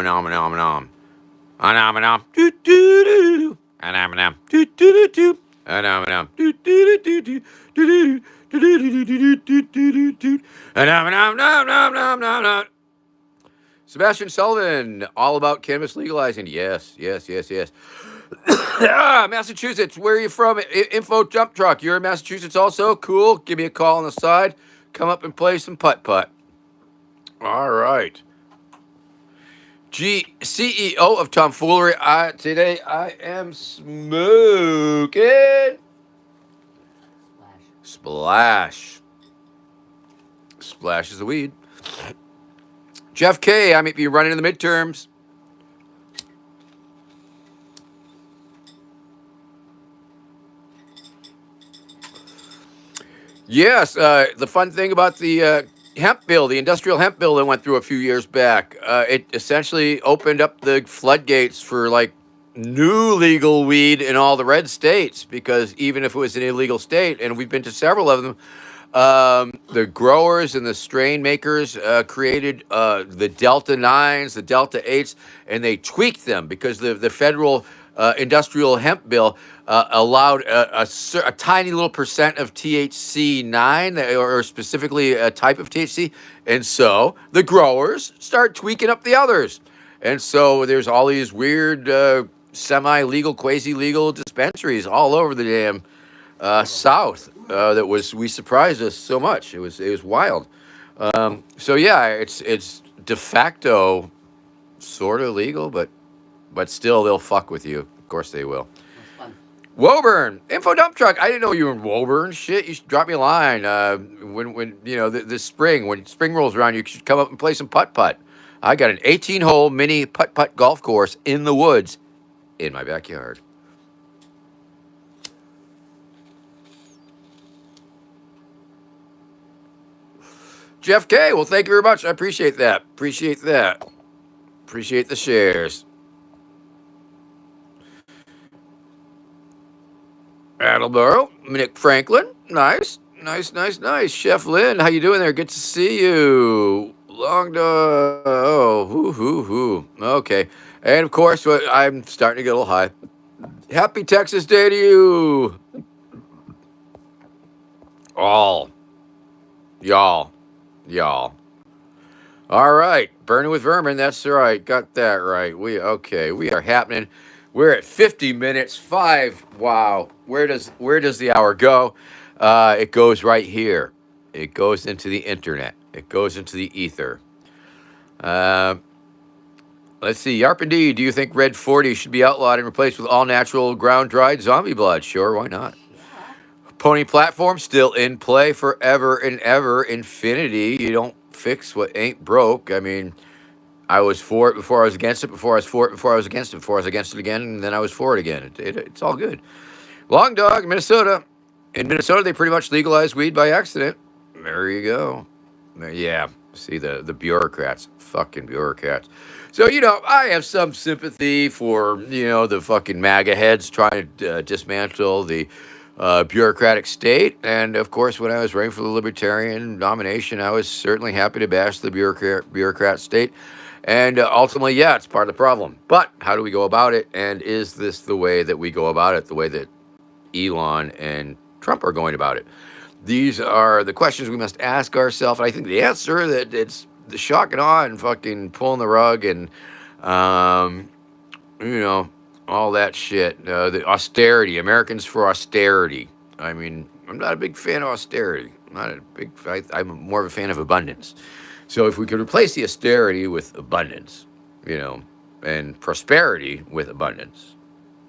Phenomenon. Do do do. Phenomenon. Do do do. Phenomenon. Do do do do. Do do do. Phenomenon. Sebastian Sullivan, all about cannabis legalizing. Yes. Massachusetts, where are you from? Info Dump Truck. You're in Massachusetts also? Cool. Give me a call on the side. Come up and play some putt-putt. All right. CEO of Tomfoolery. Today I am smoking. Splash. Splash is the weed. Jeff K, I might be running in the midterms. Yes, the fun thing about the hemp bill, the industrial hemp bill that went through a few years back, it essentially opened up the floodgates for like new legal weed in all the red states, because even if it was an illegal state, and we've been to several of them, the growers and the strain makers created the Delta 9s, the Delta 8s, and they tweaked them because the federal industrial hemp bill allowed a tiny little percent of THC 9, or specifically a type of THC. And so the growers start tweaking up the others. And so there's all these weird semi-legal, quasi-legal dispensaries all over the damn South. We surprised us so much. It was wild. So yeah, it's de facto sort of legal, but but still they'll fuck with you. Of course they will. That's fun. Woburn, info dump truck. I didn't know you were in Woburn. Shit, you should drop me a line. When you know this spring, when spring rolls around, you should come up and play some putt putt. I got an 18-hole mini putt putt golf course in the woods, in my backyard. Jeff K. Well, thank you very much. I appreciate that. Appreciate that. Appreciate the shares. Attleboro, Nick Franklin, nice, nice, nice, nice. Chef Lynn, how you doing there? Good to see you. Long dog. Oh, hoo, hoo, hoo. Okay, and of course, I'm starting to get a little high. Happy Texas Day to you, all, y'all, y'all. All right, burning with vermin. That's right. Got that right. We are happening. We're at 50 minutes. 5. Wow. Where does the hour go? It goes right here. It goes into the internet. It goes into the ether. Let's see. Yarp and D, do you think Red 40 should be outlawed and replaced with all natural ground dried zombie blood? Sure, why not? Yeah. Pony platform still in play forever and ever. Infinity. You don't fix what ain't broke. I mean, I was for it before I was against it, before I was for it, before I was against it, before I was against it again, and then I was for it again. It's all good. Long Dog, Minnesota. In Minnesota, they pretty much legalized weed by accident. There you go. Yeah, see the bureaucrats, fucking bureaucrats. So, I have some sympathy for, the fucking MAGA heads trying to dismantle the bureaucratic state. And, of course, when I was running for the Libertarian nomination, I was certainly happy to bash the bureaucrat state. And ultimately, yeah, it's part of the problem. But how do we go about it? And is this the way that we go about it, the way that Elon and Trump are going about it? These are the questions we must ask ourselves. And I think the answer that it's the shock and awe and fucking pulling the rug and, all that shit. The austerity, Americans for austerity. I mean, I'm not a big fan of austerity. I'm more of a fan of abundance. So if we could replace the austerity with abundance, and prosperity with abundance,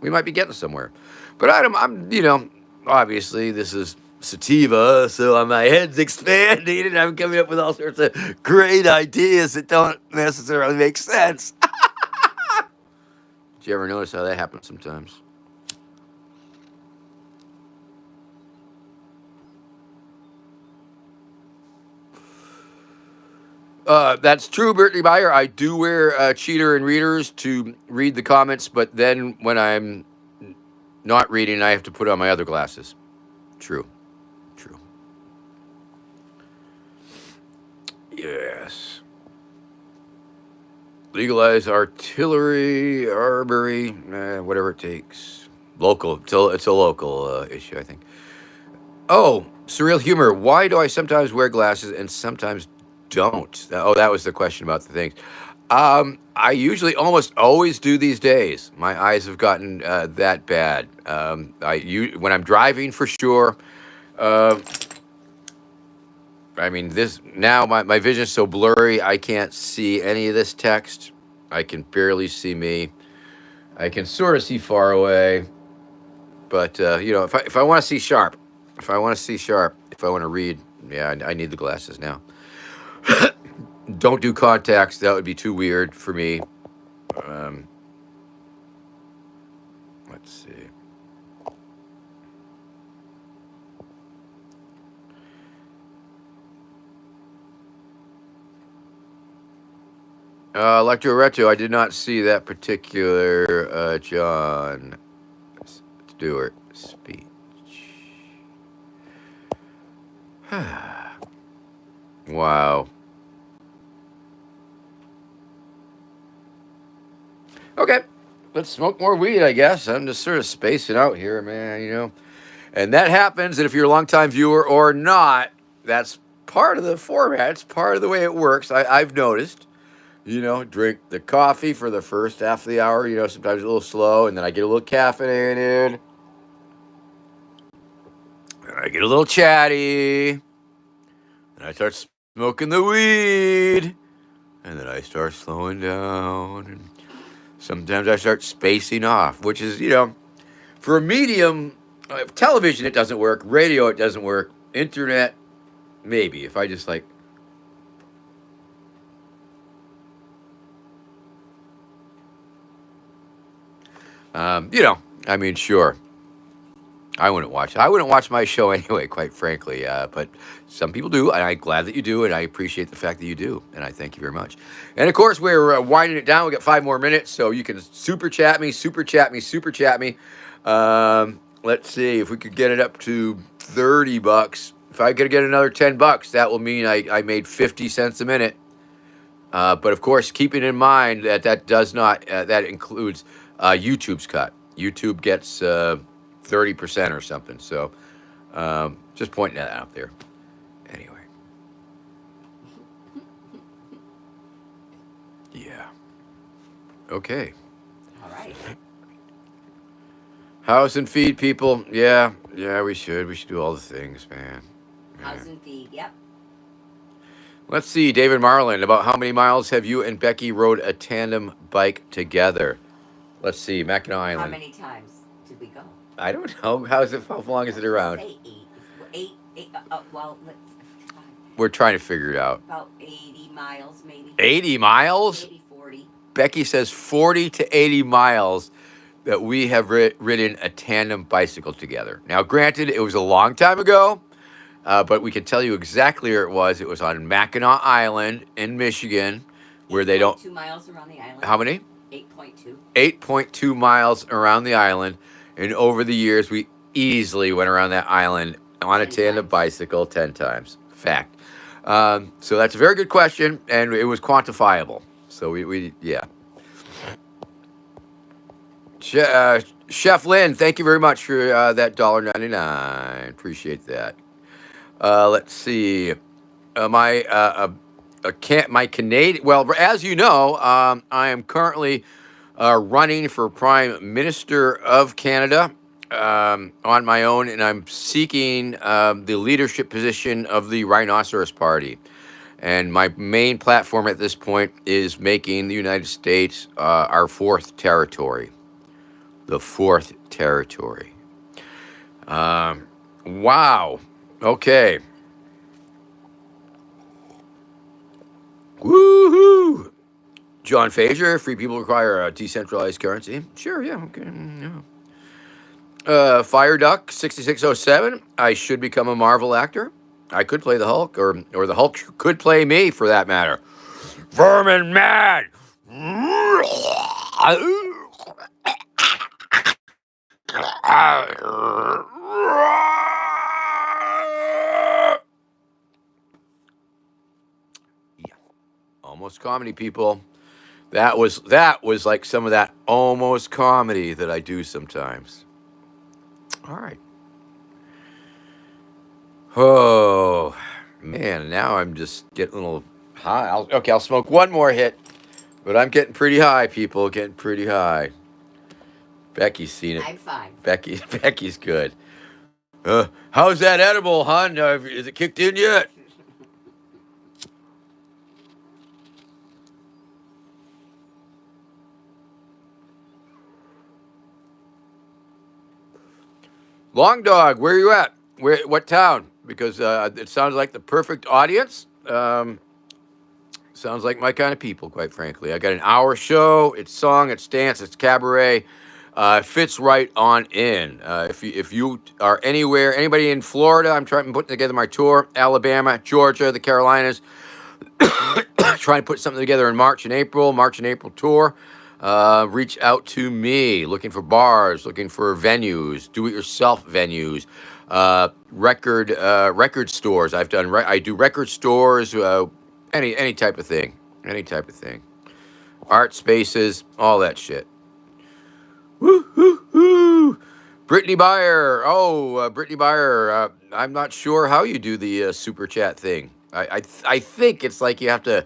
we might be getting somewhere. But I'm obviously this is sativa, so my head's expanding and I'm coming up with all sorts of great ideas that don't necessarily make sense. Did you ever notice how that happens sometimes? That's true, Brittany Meyer. I do wear cheater and readers to read the comments, but then when I'm not reading, I have to put on my other glasses. True. Yes. Legalize artillery, armory, whatever it takes. Local. It's a local issue, I think. Oh, surreal humor. Why do I sometimes wear glasses and sometimes don't? Oh, that was the question about the things. I usually almost always do these days. My eyes have gotten that bad. When I'm driving, for sure. I mean, this now my vision is so blurry, I can't see any of this text. I can barely see me. I can sort of see far away. But, if I want to see sharp, if I want to read, yeah, I need the glasses now. Don't do contacts. That would be too weird for me. Let's see. Electro Retro, I did not see that particular John Stewart speech. Wow. Okay, let's smoke more weed, I guess. I'm just sort of spacing out here, man, And that happens, and if you're a longtime viewer or not, that's part of the format. It's part of the way it works. I've noticed. Drink the coffee for the first half of the hour, sometimes a little slow, and then I get a little caffeinated. And I get a little chatty. And I start smoking the weed. And then I start slowing down and Sometimes I start spacing off, which is, you know, for a medium, television, it doesn't work. Radio, it doesn't work. Internet, maybe. If I just like, you know, I mean, sure. I wouldn't watch. I wouldn't watch my show anyway, quite frankly. But some people do, and I'm glad that you do, and I appreciate the fact that you do, and I thank you very much. And of course, we're winding it down. We got 5 more minutes, so you can super chat me, super chat me, super chat me. Let's see if we could get it up to $30. If I could get another $10, that will mean I made 50 cents a minute. But of course, keeping in mind that that does not that includes YouTube's cut. YouTube gets 30% or something. So just pointing that out there. Anyway, yeah. Okay. All right. House and feed people. Yeah, we should. We should do all the things, man. House and feed. Yep. Let's see, David Marlin. About how many miles have you and Becky rode a tandem bike together? Let's see, Mackinac How Island. many times did we go? I don't know. How's it? How long is it around? Say eight. Well, let's. We're trying to figure it out. About 80 miles, maybe. 80 miles? Maybe 40. Becky says 40 to 80 miles that we have ridden a tandem bicycle together. Now, granted, it was a long time ago, but we can tell you exactly where it was. It was on Mackinac Island in Michigan, where they don't. 2 miles around the island. How many? 8.2. 8.2 miles around the island. And over the years, we easily went around that island on a 10 tandem times. bicycle 10 times. Fact. So that's a very good question, and it was quantifiable. So we yeah. Chef Lynn, thank you very much for that $1.99. Appreciate that. Let's see. My Canadian. Well, as you know, I am currently running for Prime Minister of Canada on my own, and I'm seeking the leadership position of the Rhinoceros Party. And my main platform at this point is making the United States our 4th territory. The 4th territory. Wow. Okay. Woohoo! John Fraser, free people require a decentralized currency. Sure, yeah, okay. Yeah. Fire Duck 6607. I should become a Marvel actor. I could play the Hulk, or the Hulk could play me for that matter. Vermin Man! Yeah. Almost comedy, people. That was like some of that almost comedy that I do sometimes. All right. Oh man, now I'm just getting a little high. I'll smoke one more hit, but I'm getting pretty high, people. Getting pretty high. Becky's seen it. I'm fine. Becky's good. How's that edible, hon? Is it kicked in yet? Long Dog, where are you at? What town? Because it sounds like the perfect audience. Sounds like my kind of people, quite frankly. I got an hour show. It's song, it's dance, it's cabaret. Fits right on in. If you are anywhere, anybody in Florida, I'm trying to put together my tour. Alabama, Georgia, the Carolinas. Trying to put something together in March and April tour. Reach out to me. Looking for bars, looking for venues, do-it-yourself venues, record stores. I do record stores. Any type of thing. Art spaces, all that shit. Woo, woo, woo. Brittany Beyer. Brittany Beyer. I'm not sure how you do the super chat thing. I think it's like you have to.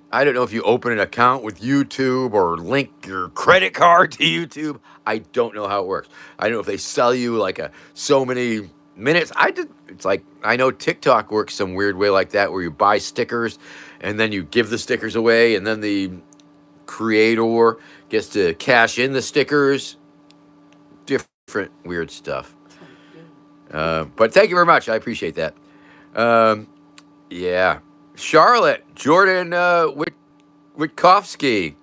I don't know if you open an account with YouTube or link your credit card to YouTube. I don't know how it works. I don't know if they sell you like so many minutes. It's like I know TikTok works some weird way like that, where you buy stickers and then you give the stickers away, and then the creator gets to cash in the stickers, different weird stuff. But thank you very much. I appreciate that. Um, yeah. Charlotte, Jordan Witkowski.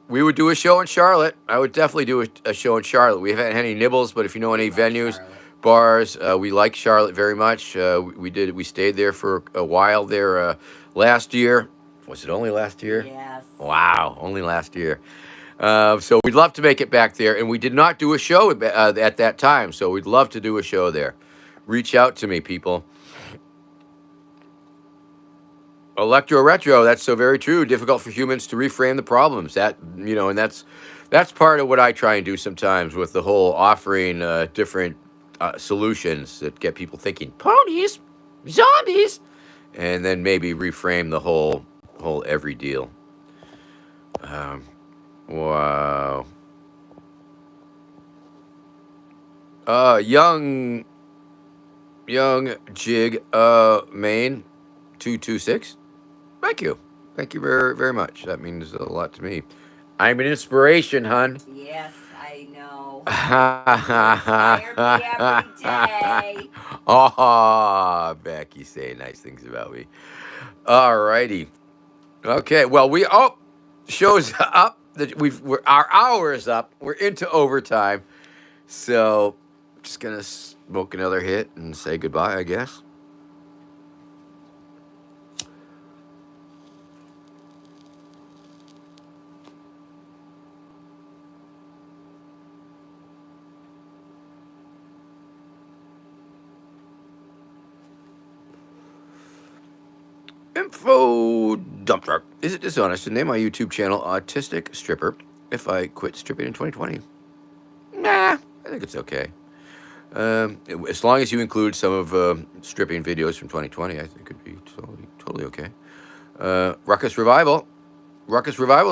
We would do a show in Charlotte. I would definitely do a show in Charlotte. We haven't had any nibbles, but if you know any venues, bars, we like Charlotte very much. We stayed there for a while there last year. Was it only last year? Yes. Wow, only last year. So we'd love to make it back there, and we did not do a show at that time. So we'd love to do a show there. Reach out to me, people. Electro retro, that's so very true. Difficult for humans to reframe the problems. And that's part of what I try and do sometimes with the whole offering different solutions that get people thinking ponies, zombies, and then maybe reframe the whole every deal. Wow. Young Jig Maine 226. Thank you. Thank you very, very much. That means a lot to me. I'm an inspiration, hun. Yes, I know. You inspire me every day. Oh, Becky saying nice things about me. All righty. Okay. Well, show's up. Our hour is up. We're into overtime. So, just gonna smoke another hit and say goodbye, I guess. Info dump truck. Is it dishonest to name my YouTube channel Autistic Stripper if I quit stripping in 2020? Nah, I think it's okay. As long as you include some of stripping videos from 2020, I think it'd be totally okay. Ruckus Revival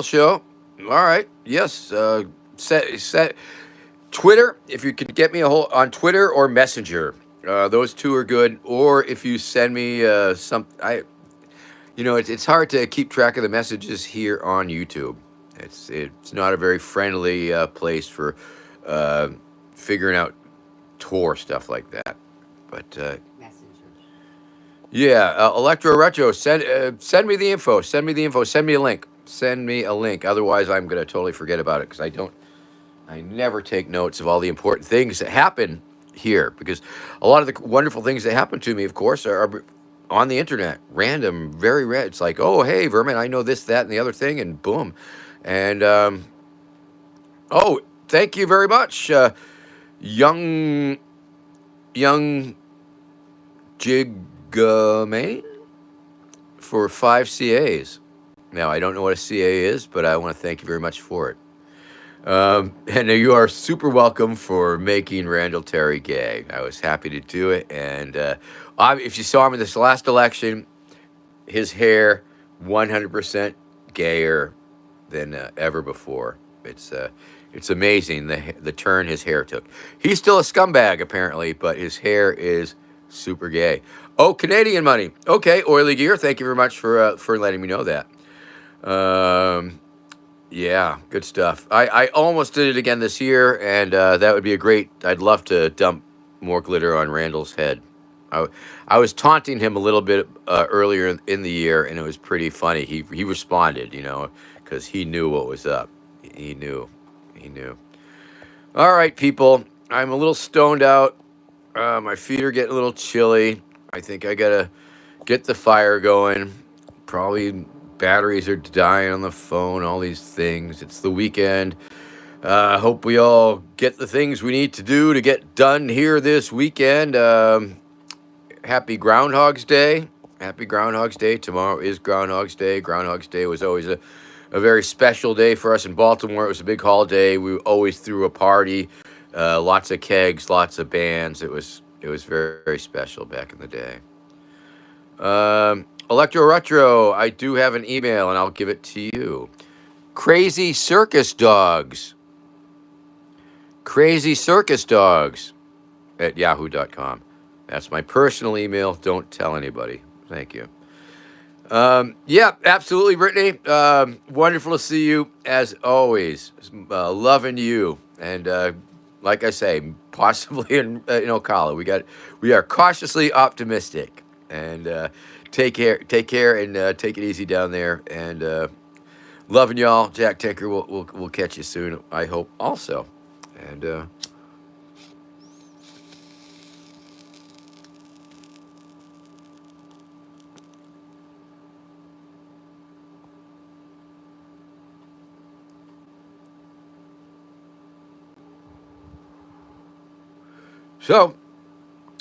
show. All right. Yes. Set Twitter. If you could get me on Twitter or Messenger, those two are good. Or if you send me it's hard to keep track of the messages here on YouTube. It's not a very friendly place for figuring out tour stuff like that. But Messenger. yeah, Electro Retro, send me the info. Send me a link. Send me a link. Otherwise, I'm gonna totally forget about it because I never take notes of all the important things that happen here, because a lot of the wonderful things that happen to me, of course, are on the internet, random, very random. It's like, oh, hey, Vermin, I know this, that, and the other thing, and boom. And thank you very much, young Jigamain, for 5 CAs. Now, I don't know what a CA is, but I want to thank you very much for it. And you are super welcome for making Randall Terry gay. I was happy to do it. And if you saw him in this last election, his hair 100% gayer than ever before. It's amazing the turn his hair took. He's still a scumbag apparently, but his hair is super gay. Oh, Canadian money. Okay, Oily Gear. Thank you very much for letting me know that. Yeah, good stuff. I almost did it again this year, and that would be I'd love to dump more glitter on Randall's head. I was taunting him a little bit earlier in the year, and it was pretty funny. He responded, because he knew what was up. He knew. All right, people. I'm a little stoned out. My feet are getting a little chilly. I think I gotta get the fire going. Probably batteries are dying on the phone, all these things. It's the weekend. Hope we all get the things we need to do to get done here this weekend. Happy Groundhog's Day. Happy Groundhog's Day. Tomorrow is Groundhog's Day. Groundhog's Day was always a very special day for us in Baltimore. It was a big holiday. We always threw a party. Lots of kegs, lots of bands. It was very, very special back in the day. Electro Retro, I do have an email, and I'll give it to you. Crazy Circus Dogs. Crazy Circus Dogs at yahoo.com. That's my personal email. Don't tell anybody. Thank you. Yeah, absolutely, Brittany. Wonderful to see you as always. Loving you, and like I say, possibly in Ocala. We are cautiously optimistic, and take care, and take it easy down there. And loving y'all, Jack Tinker. We'll catch you soon. I hope also, and. So,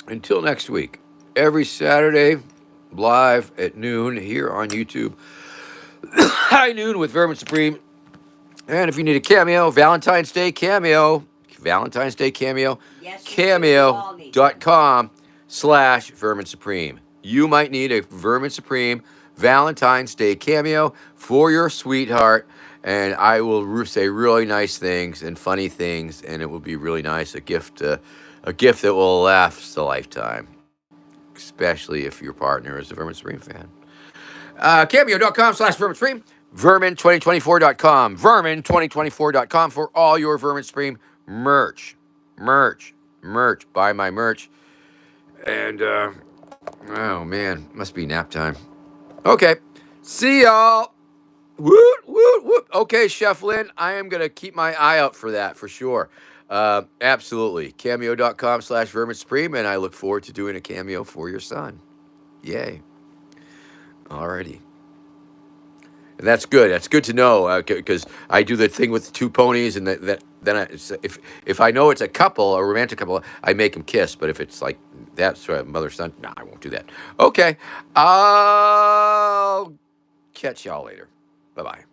until next week, every Saturday, live at noon here on YouTube, high noon with Vermin Supreme. And if you need a cameo, Valentine's Day cameo, Yes, you do. We all need one. cameo.com/Vermin Supreme. You might need a Vermin Supreme Valentine's Day cameo for your sweetheart, and I will say really nice things and funny things, and it will be really nice. A gift that will last a lifetime, especially if your partner is a Vermin Supreme fan. Cameo.com/Vermin Supreme. Vermin2024.com. Vermin2024.com for all your Vermin Supreme merch. Merch. Buy my merch. And, oh man, must be nap time. Okay. See y'all. Woot. Okay, Chef Lynn, I am going to keep my eye out for that for sure. Absolutely. Cameo.com/Vermin Supreme. And I look forward to doing a cameo for your son. Yay. Alrighty. And that's good. That's good to know because I do the thing with the two ponies, and if I know it's a couple, a romantic couple, I make them kiss. But if it's like that's mother son, no, I won't do that. Okay, I'll catch y'all later. Bye bye.